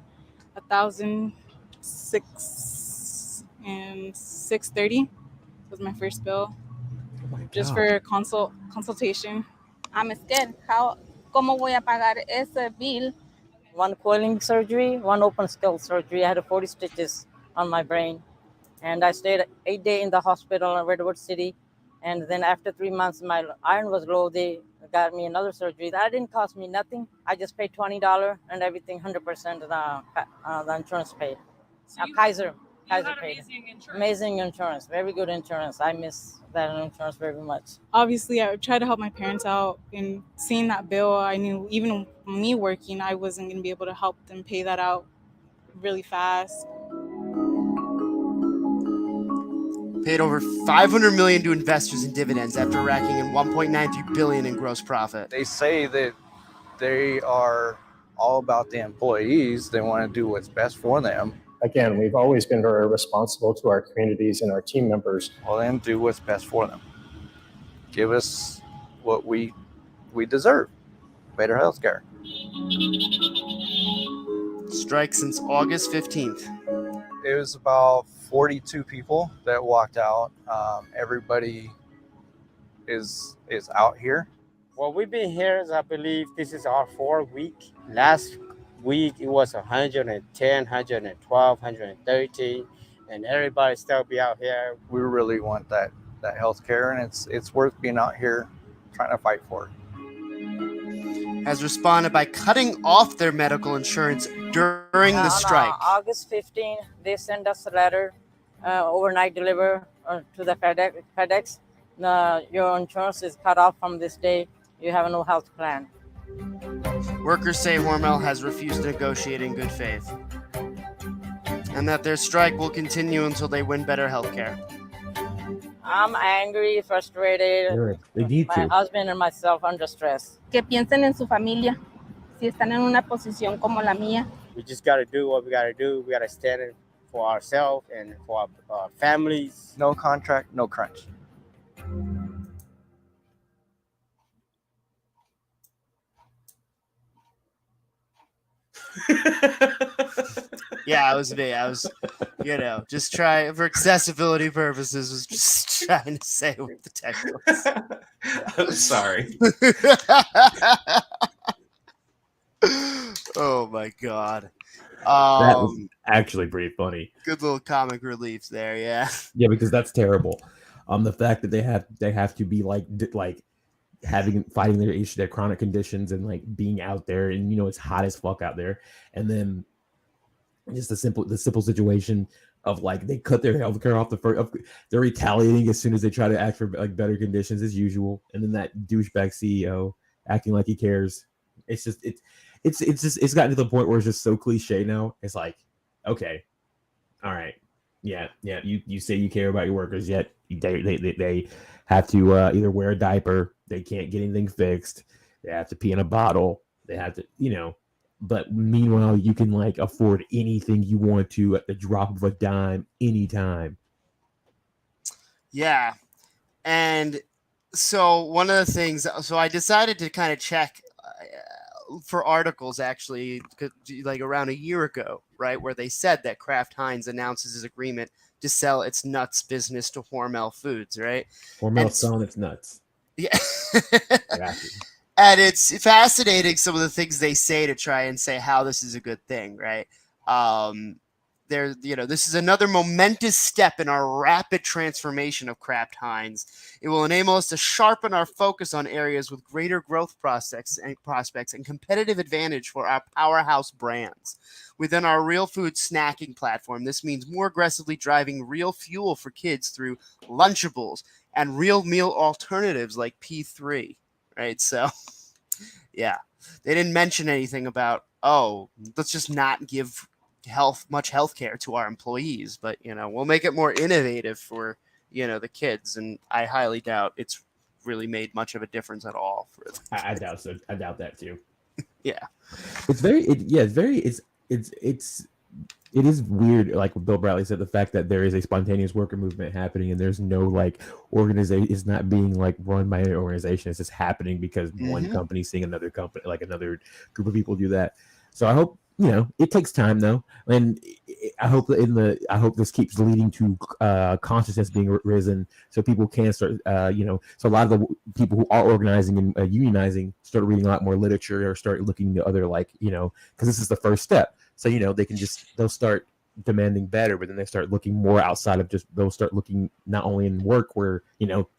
$1,006 and $630 was my first bill, Oh my just God. for consultation. I'm scared. ¿Cómo voy a pagar ese bill? One coiling surgery, one open skull surgery. I had 40 stitches on my brain. And I stayed 8 days in the hospital in Redwood City. And then after 3 months, my iron was low. They got me another surgery. That didn't cost me nothing. I just paid $20 and everything, 100% the insurance paid. Kaiser paid. Amazing insurance, very good insurance. I miss that insurance very much. Obviously, I tried to help my parents out, and seeing that bill, I knew even me working, I wasn't going to be able to help them pay that out really fast. Paid over $500 million to investors in dividends after racking in $1.93 billion in gross profit. They say that they are all about the employees. They want to do what's best for them. Again, we've always been very responsible to our communities and our team members. Well, then do what's best for them. Give us what we deserve. Better health care. Strike since August 15th. It was about 42 people that walked out. Everybody is out here. Well, we've been here, I believe this is our 4th week. Last week it was 110, 112, 130, and everybody still be out here. We really want that health care, and it's worth being out here trying to fight for it. Has responded by cutting off their medical insurance during the strike. On August 15, they sent us a letter, overnight deliver to the FedEx. Your insurance is cut off from this day. You have no health plan. Workers say Hormel has refused to negotiate in good faith, and that their strike will continue until they win better health care. I'm angry, frustrated. Sure, they need My to. husband and myself under stress. Que piensen en su familia. Si están en una posición como la mía. We just got to do what we got to do. We got to stand in for ourselves and for our families. No contract, no crunch. Yeah, I was, just try for accessibility purposes. Was just trying to say what the text was. I'm sorry. Oh my god. That was actually pretty funny. Good little comic relief there, yeah. Yeah, because that's terrible. The fact that they have to be fighting their chronic conditions and like being out there, and it's hot as fuck out there, and then just the simple situation of like they cut their healthcare off they're retaliating as soon as they try to ask for like better conditions as usual, and then that douchebag CEO acting like he cares. It's gotten to the point where it's just so cliche now. It's like, okay, all right, yeah, you say you care about your workers, yet they have to either wear a diaper, they can't get anything fixed, they have to pee in a bottle, they have to, but meanwhile you can like afford anything you want to at the drop of a dime anytime. Yeah. And so one of the things, so I decided to kind of check for articles actually, like around a year ago, right, where they said that Kraft Heinz announces his agreement to sell its nuts business to Hormel Foods, right? Hormel's selling its nuts. Yeah. And it's fascinating some of the things they say to try and say how this is a good thing, right? This is another momentous step in our rapid transformation of Kraft Heinz. It will enable us to sharpen our focus on areas with greater growth prospects and competitive advantage for our powerhouse brands. Within our real food snacking platform, this means more aggressively driving real fuel for kids through Lunchables and real meal alternatives like P3, right? So, yeah, they didn't mention anything about, let's just not give much health care to our employees, but we'll make it more innovative for the kids, and I highly doubt it's really made much of a difference at all for them. I doubt so. I doubt that too. Yeah, it's it is weird, like what Bill Bradley said, the fact that there is a spontaneous worker movement happening and there's no like organization, it's not being like run by an organization. It's just happening because one company seeing another company, like another group of people do that. So I hope, it takes time though. And I hope that I hope this keeps leading to consciousness being risen so people can start, so a lot of the people who are organizing and unionizing start reading a lot more literature or start looking to other, like, because this is the first step. So, they'll start demanding better, but then they start looking more outside of they'll start looking not only in work where,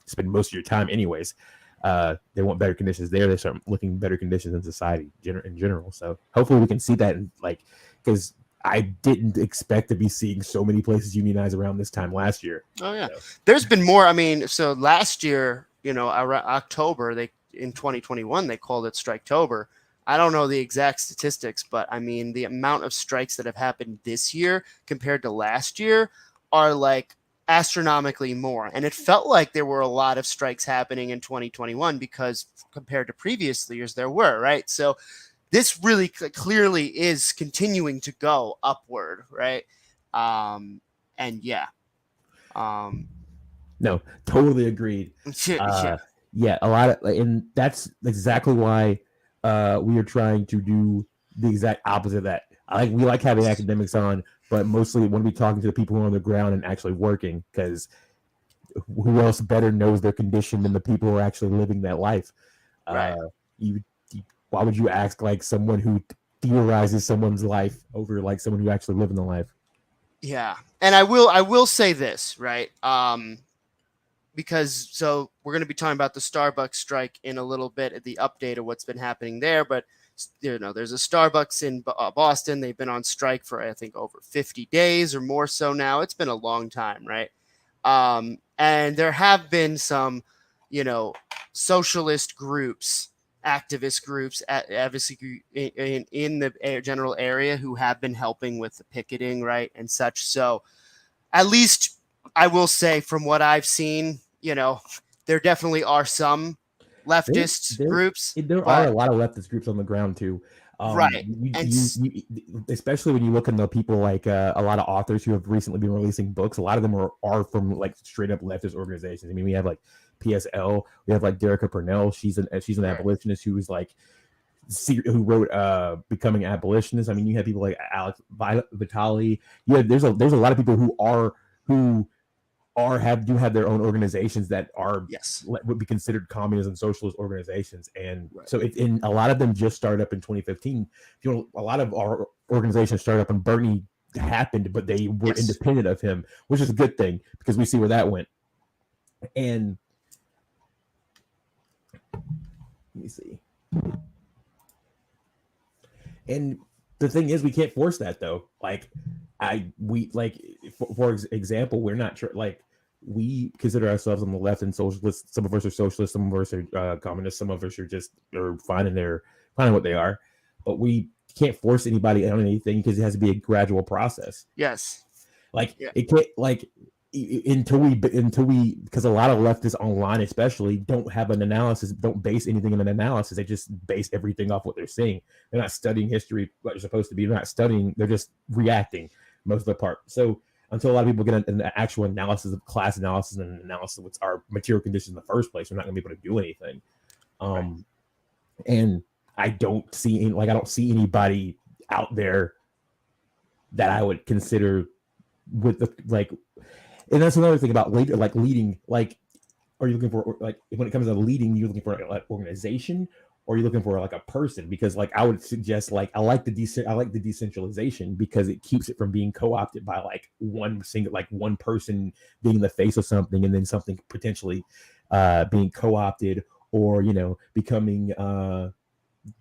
spend most of your time anyways. They want better conditions there. They start looking better conditions in society in general. So hopefully we can see that, because I didn't expect to be seeing so many places unionize around this time last year. Oh yeah. There's been more. I mean, so last year, around October, in 2021, they called it Striketober. I don't know the exact statistics, but I mean, the amount of strikes that have happened this year compared to last year are like astronomically more. And it felt like there were a lot of strikes happening in 2021 because compared to previous years, there were, right? So this really clearly is continuing to go upward, right? And yeah. No, totally agreed. Yeah, a lot of, and that's exactly why we are trying to do the exact opposite of that. We like having academics on, but mostly want to be talking to the people who are on the ground and actually working, because who else better knows their condition than the people who are actually living that life? Right. Why would you ask like someone who theorizes someone's life over like someone who actually live in the life? Yeah, and I will say this, right? Because so we're going to be talking about the Starbucks strike in a little bit at the update of what's been happening there. But, there's a Starbucks in Boston. They've been on strike for, I think, over 50 days or more so now. It's been a long time, right? And there have been some, socialist groups, activist groups, advocacy in the general area who have been helping with the picketing, right, and such. So at least I will say from what I've seen, there definitely are some leftist groups. There are a lot of leftist groups on the ground too. Right. Especially when you look at the people like a lot of authors who have recently been releasing books, a lot of them are from like straight up leftist organizations. I mean, we have like PSL, we have like Derica Purnell. She's an abolitionist who was like who wrote Becoming Abolitionist. I mean, you have people like Alex Vitale. There's a lot of people who have their own organizations that are would be considered communist and socialist organizations, and so in a lot of them just started up in 2015. A lot of our organizations started up when Bernie happened, but they were independent of him, which is a good thing because we see where that went. And let me see. And the thing is, we can't force that though. For example, we're not sure. Like, we consider ourselves on the left and socialist. Some of us are socialists, some of us are communists, some of us are finding what they are. But we can't force anybody on anything because it has to be a gradual process. Yes. It can't until we because a lot of leftists online especially don't have an analysis, don't base anything in an analysis. They just base everything off what they're seeing. They're not studying history what they're supposed to be. They're not studying, they're just reacting most of the part. So until a lot of people get an actual analysis of class analysis and an analysis of what's our material conditions in the first place, we're not going to be able to do anything. And I don't see anybody out there that I would consider with the and that's another thing about leading. Like, are you looking for when it comes to leading, you're looking for like organization, or are you looking for like a person? Because I would suggest I like the decentralization because it keeps it from being co-opted by one person being the face of something and then something potentially being co-opted or becoming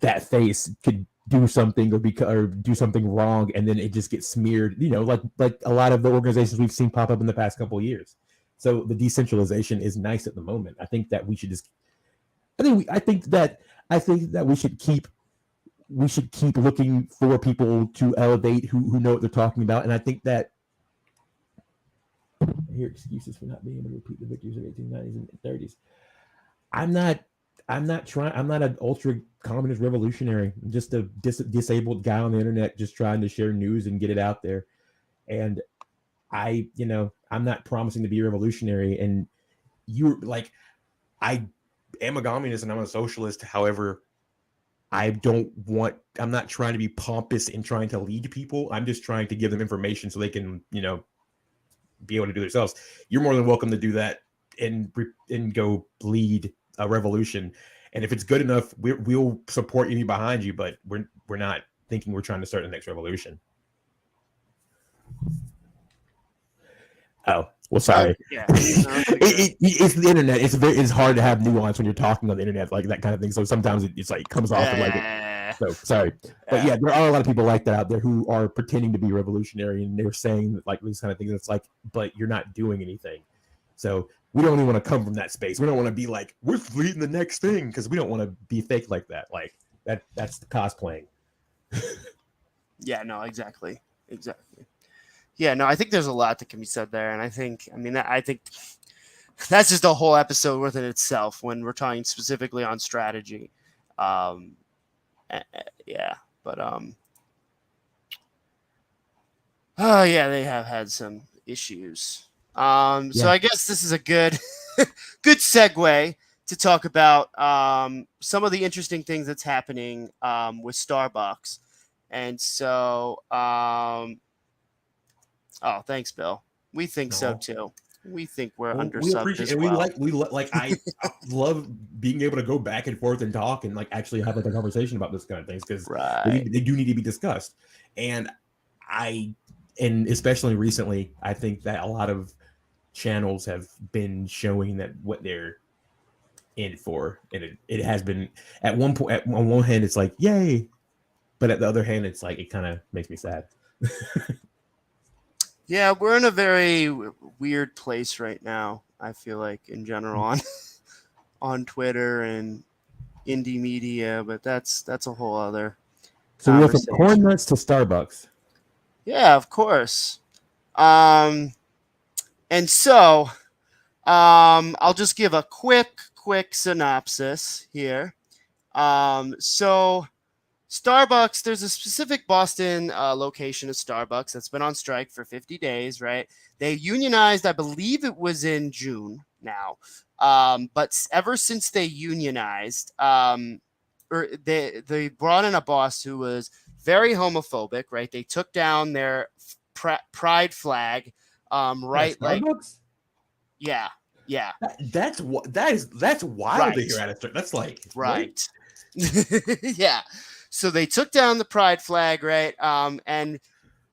that face could do something or do something wrong, and then it just gets smeared, like a lot of the organizations we've seen pop up in the past couple of years. So the decentralization is nice at the moment. I think that we should keep looking for people to elevate who know what they're talking about. And I think that I hear excuses for not being able to repeat the victories of 1890s and 30s. I'm not an ultra communist revolutionary. I'm just a disabled guy on the internet just trying to share news and get it out there. And I'm not promising to be revolutionary. And I am a communist and I'm a socialist. However, I'm not trying to be pompous and trying to lead people. I'm just trying to give them information so they can, be able to do it themselves. You're more than welcome to do that and go lead a revolution. And if it's good enough, we'll support you behind you, but we're not thinking we're trying to start the next revolution. Oh, well, sorry. Yeah. It's the internet. It's hard to have nuance when you're talking on the internet, like that kind of thing. So sometimes it's like comes off like it. So sorry, but yeah, there are a lot of people like that out there who are pretending to be revolutionary, and they're saying like these kind of things. It's like, but you're not doing anything. So we don't even want to come from that space. We don't want to be like we're leading the next thing because we don't want to be fake like that. Like that's the cosplaying. Yeah. No. Exactly. Yeah, no, I think there's a lot that can be said there, and I think that's just a whole episode within itself when we're talking specifically on strategy. Yeah, but oh yeah, they have had some issues. So I guess this is a good good segue to talk about some of the interesting things that's happening with Starbucks, and so. Oh, thanks, Bill. We think so too. We think we're undersubbed as well. I love being able to go back and forth and talk and like actually have like a conversation about this kind of things because they do need to be discussed. And especially recently, I think that a lot of channels have been showing that what they're in for, and it has been at one point. On one hand, it's like yay, but at the other hand, it's like it kind of makes me sad. Yeah, we're in a very weird place right now, I feel like, in general on Twitter and indie media, but that's a whole other So we went from corn nuts to Starbucks. Yeah, of course. And so I'll just give a quick synopsis here. So Starbucks, there's a specific Boston location of Starbucks that's been on strike for 50 days, right? They unionized, I believe it was in June now. But ever since they unionized, or they brought in a boss who was very homophobic, right? They took down their pride flag, right? Starbucks? Yeah. That's wild to hear out of Starbucks. That's like right. Yeah. So they took down the pride flag, right? And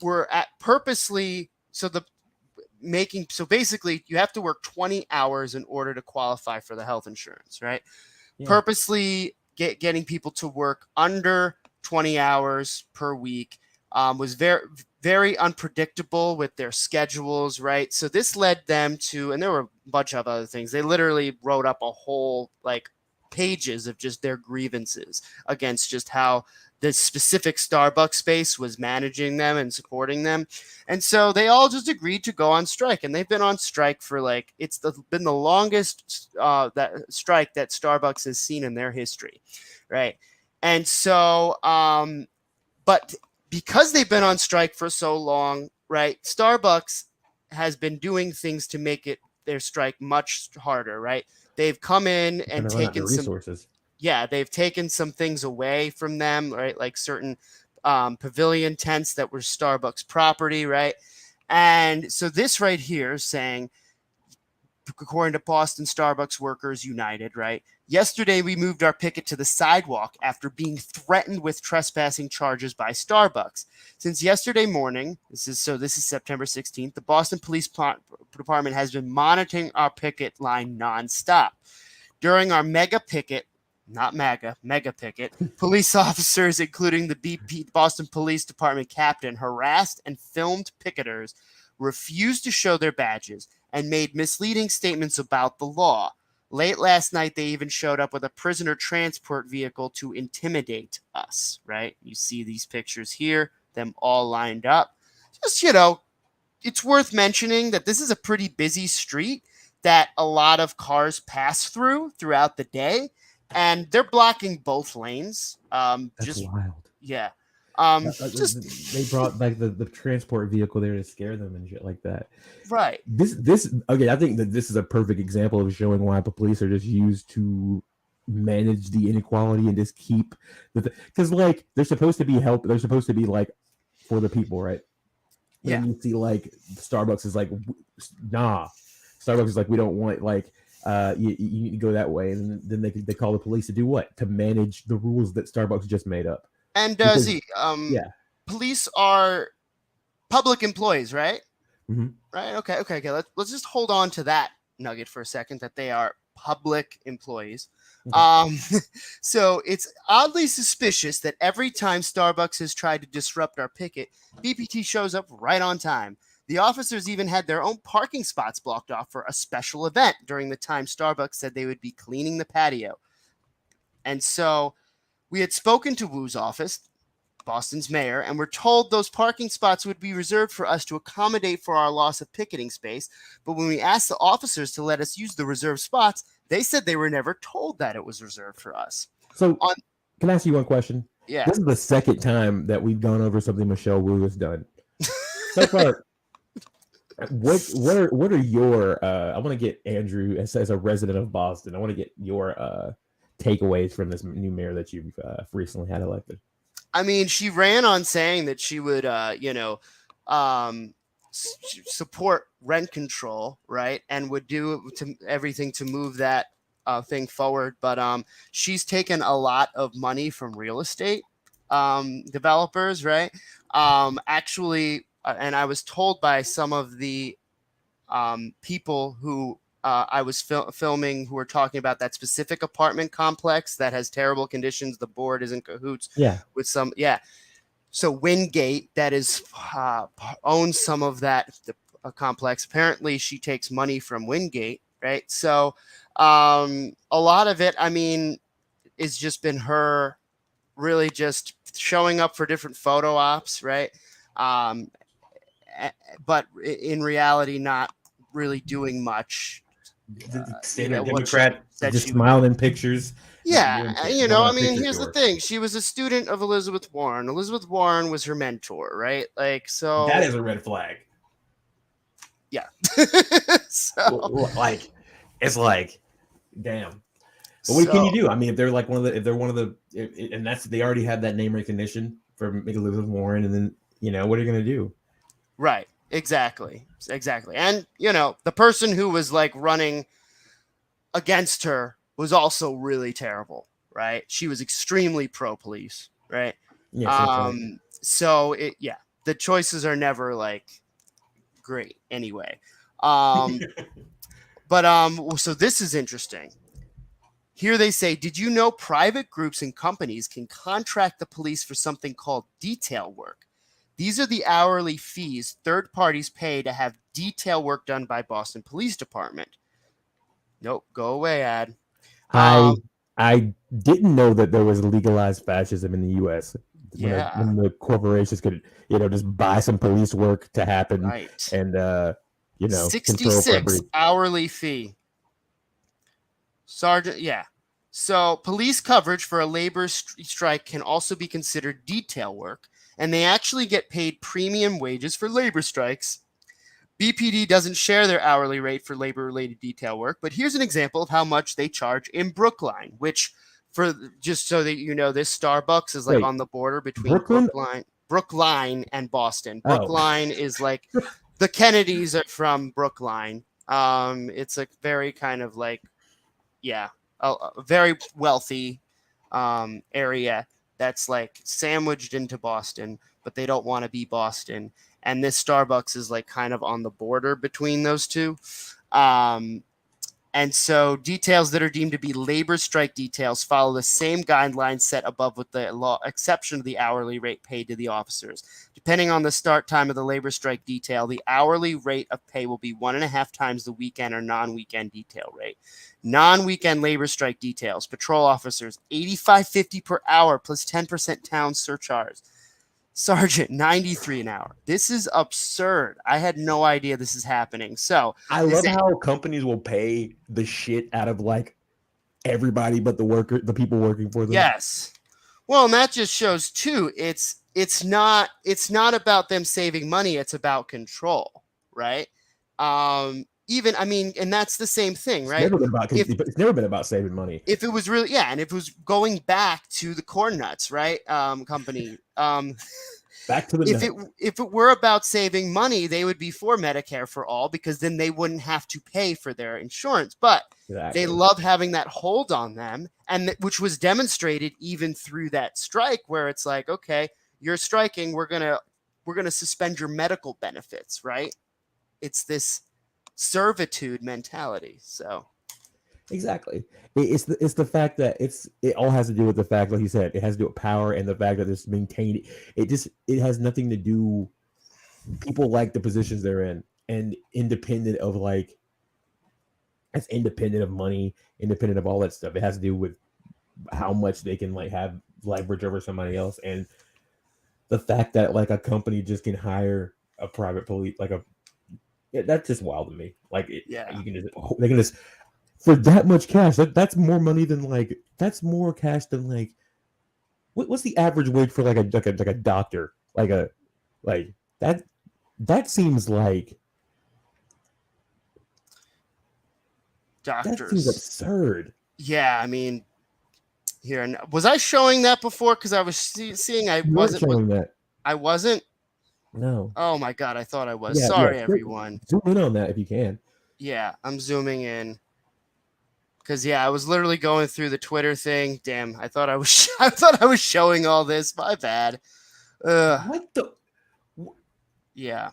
were at purposely so basically you have to work 20 hours in order to qualify for the health insurance, right? Yeah. Purposely getting people to work under 20 hours per week was very, very unpredictable with their schedules, right? So this led them to, and there were a bunch of other things. They literally wrote up a whole pages of just their grievances against just how the specific Starbucks space was managing them and supporting them. And so they all just agreed to go on strike, and they've been on strike for been the longest that strike that Starbucks has seen in their history. Right. And so, but because they've been on strike for so long, right, Starbucks has been doing things to make their strike much harder, right? They've come in and taken some resources. Yeah, they've taken some things away from them, right? Like certain pavilion tents that were Starbucks property, right? And so this right here is saying, according to Boston Starbucks Workers United, right? Yesterday, we moved our picket to the sidewalk after being threatened with trespassing charges by Starbucks. Since yesterday morning, this is September 16th, the Boston Police Department has been monitoring our picket line nonstop. During our mega picket, police officers, including the Boston Police Department captain, harassed and filmed picketers, refused to show their badges, and made misleading statements about the law. Late last night, they even showed up with a prisoner transport vehicle to intimidate us, right? You see these pictures here, them all lined up. Just, it's worth mentioning that this is a pretty busy street that a lot of cars pass throughout the day. and they're blocking both lanes. That's Just wild. yeah. They brought like the transport vehicle there to scare them and shit like that. Right. This okay. I think that this is a perfect example of showing why the police are just used to manage the inequality and just keep because like they're supposed to be help. They're supposed to be like for the people, right? Yeah. And you see like Starbucks is like, nah. Starbucks is like, we don't want like you need to go that way, and then they call the police to do what? To manage the rules that Starbucks just made up. And Because- yeah, police are public employees, right? Mhm. Right. Okay. Let's just hold on to that nugget for a second, that they are public employees. So it's oddly suspicious that every time Starbucks has tried to disrupt our picket, BPT shows up right on time. The officers even had their own parking spots blocked off for a special event during the time Starbucks said they would be cleaning the patio. And so we had spoken to Wu's office, Boston's mayor, and we're told those parking spots would be reserved for us to accommodate for our loss of picketing space. But when we asked the officers to let us use the reserved spots, they said they were never told that it was reserved for us. So, can I ask you one question? Yeah. This is the second time that we've gone over something Michelle Wu has done. So far, what are your I want to get Andrew as a resident of Boston. I want to get your takeaways from this new mayor that you've recently had elected. I mean, she ran on saying that she would, support rent control, right, and would do everything to move that thing forward. But she's taken a lot of money from real estate developers, right? Actually, and I was told by some of the people who I was filming who were talking about that specific apartment complex that has terrible conditions. The board is in cahoots with some. Yeah. So Wingate, that is owns some of that complex. Apparently she takes money from Wingate. Right. So a lot of it, I mean, is just been her really just showing up for different photo ops. Right. But in reality, not really doing much. Standard Democrat, just smiling in pictures. Yeah, I mean, here's the thing. She was a student of Elizabeth Warren. Elizabeth Warren was her mentor, right? Like, so that is a red flag. Yeah. So, like, it's like, damn. But what can you do? I mean, if they're like one of the, and that's they already have that name recognition for Elizabeth Warren, and then what are you gonna do? Right. Exactly. And, the person who was like running against her was also really terrible, right? She was extremely pro-police, right? Yeah. So the choices are never like great anyway. But so this is interesting. Here they say, did you know private groups and companies can contract the police for something called detail work? These are the hourly fees third parties pay to have detail work done by Boston Police Department. Nope, go away, ad. I didn't know that there was legalized fascism in the U.S. When the corporations could, just buy some police work to happen, right. And 66 hourly fee. Sergeant, yeah. So police coverage for a labor strike can also be considered detail work. And they actually get paid premium wages for labor strikes. BPD doesn't share their hourly rate for labor-related detail work, but here's an example of how much they charge in Brookline, which, for just so that you know, this Starbucks is like on the border between Brookline and Boston. Brookline is like the Kennedys are from Brookline. It's a very kind of like, a very wealthy area that's like sandwiched into Boston, but they don't want to be Boston. And this Starbucks is like kind of on the border between those two. And so details that are deemed to be labor strike details follow the same guidelines set above with the law, exception of the hourly rate paid to the officers. Depending on the start time of the labor strike detail, the hourly rate of pay will be 1.5 times the weekend or non-weekend detail rate. Non-weekend labor strike details, patrol officers, $85.50 per hour plus 10% town surcharge. Sergeant, $93 an hour. This is absurd. I had no idea this is happening. So I love how companies will pay the shit out of like everybody but the people working for them. Yes. Well, and that just shows too. It's not about them saving money. It's about control, right? Even I mean, and that's the same thing, right? It's never been about saving money. If it was really, yeah, and if it was going back to the corn nuts, right? Company. Back to the if it were about saving money, they would be for Medicare for all, because then they wouldn't have to pay for their insurance. But they love having that hold on them, and which was demonstrated even through that strike, where it's like, okay, you're striking, we're gonna suspend your medical benefits, right? It's this servitude mentality. So exactly, it's the fact that it all has to do with the fact, like you said, it has to do with power and the fact that it's maintained. It has nothing to do. People like the positions they're in, and independent of like, it's independent of money, independent of all that stuff. It has to do with how much they can like have leverage over somebody else, and the fact that like a company just can hire a private police, that's just wild to me. Like, they can just for that much cash. That's more money than like that's more cash than like what's the average wage for like a doctor, like that seems like doctors. That seems absurd. Yeah, I mean, here, was I showing that before? Because I was seeing I wasn't showing that. I wasn't. No. Oh my god, I thought I was. Sorry, everyone. Zoom in on that if you can. Yeah, I'm zooming in. Because I was literally going through the Twitter thing. Damn, I thought I was showing all this. My bad. What the? Yeah.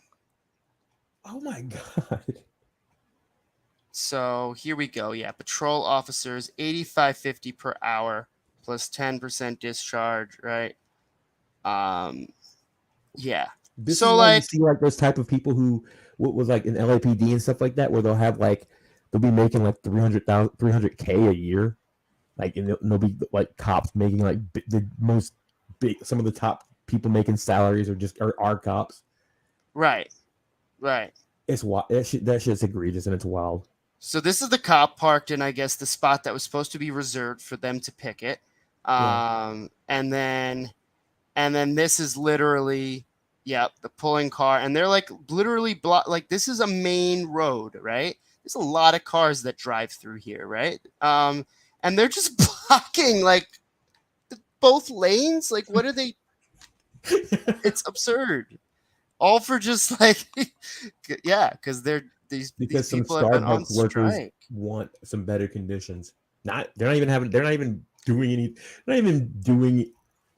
Oh my god. So here we go. Yeah, patrol officers, $85.50 per hour plus 10% discharge, right? Yeah. This so is like you see like those type of people who what was like in LAPD and stuff like that, where they'll be making like $300K a year, like, and they'll be like cops making like some of the top people making salaries are cops. Right. It's wild. That shit's egregious and it's wild. So this is the cop parked in, I guess, the spot that was supposed to be reserved for them to picket. And then this is literally, the pulling car, and they're like literally like this is a main road, right? There's a lot of cars that drive through here, right? And they're just blocking like both lanes. Like, what are they? It's absurd. All for just like, because these some people have been on Starbucks workers strike. Want some better conditions. They're not even doing.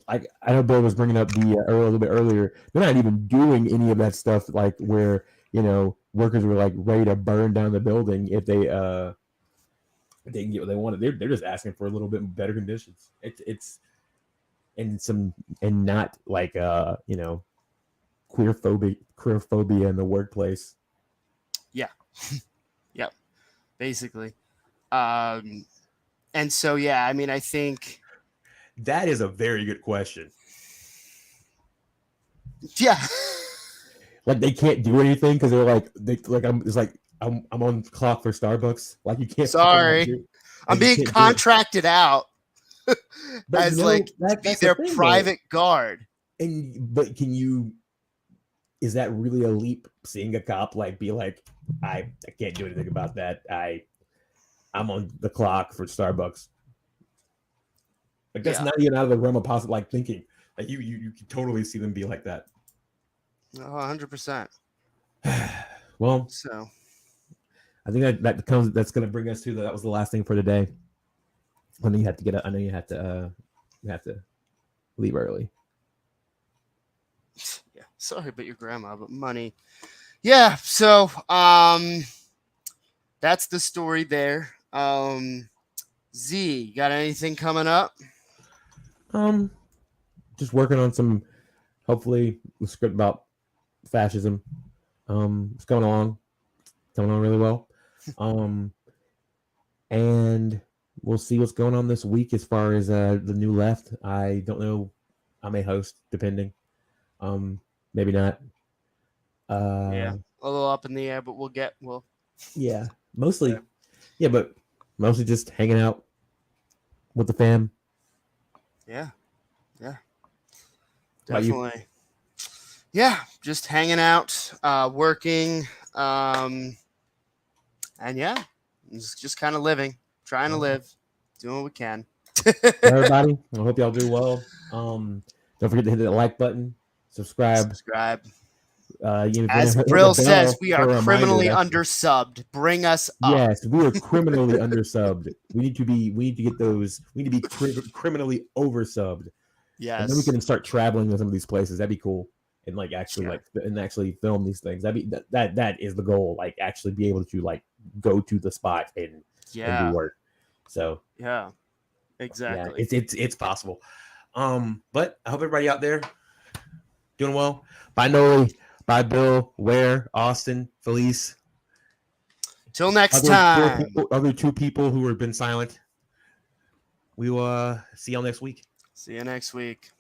Like, I know Bill was bringing up a little bit earlier. They're not even doing any of that stuff. Like where workers were like ready to burn down the building if they can get what they wanted. They're just asking for a little bit better conditions. It's not like queerphobia in the workplace. Yeah. Yep. Basically. And so I mean, I think that is a very good question. Yeah. Like they can't do anything because I'm on the clock for Starbucks. Like you can't. Sorry, I'm being contracted out as to be their private guard. But can you? Is that really a leap? Seeing a cop be like, I can't do anything about that. I'm on the clock for Starbucks. Like that's not even out of the realm of possible thinking. Like you can totally see them be like that. 100%. Well, so I think that's going to bring us to that was the last thing for today. I know you have to get up. I know you have to leave early. Yeah, sorry about your grandma, but money. Yeah, so that's the story there. Z, got anything coming up? Just working on some, hopefully, a script about fascism. It's coming along really well. And we'll see what's going on this week as far as the new left. I don't know. I may host, depending. Maybe not. A little up in the air, but yeah, mostly. Yeah, but mostly just hanging out, with the fam. Yeah. About you? Definitely. Yeah, just hanging out, working, and yeah, just kind of living, trying to live, doing what we can. Everybody, I hope y'all do well. Don't forget to hit that like button, subscribe. Subscribe. Hit As the Brill bell says, we for are a reminder. criminally That's- undersubbed. Bring us up. Yes, we are criminally undersubbed. We need to get those. We need to be criminally oversubbed. Yes. And then we can start traveling to some of these places. That'd be cool. And like actually actually film these things. That is the goal. Like actually be able to like go to the spot and do work. So yeah, exactly. Yeah, it's possible. But I hope everybody out there doing well. Bye Noli, bye Bill, Ware, Austin, Felice. Till next time. Other two people who have been silent. We will see y'all next week. See you next week.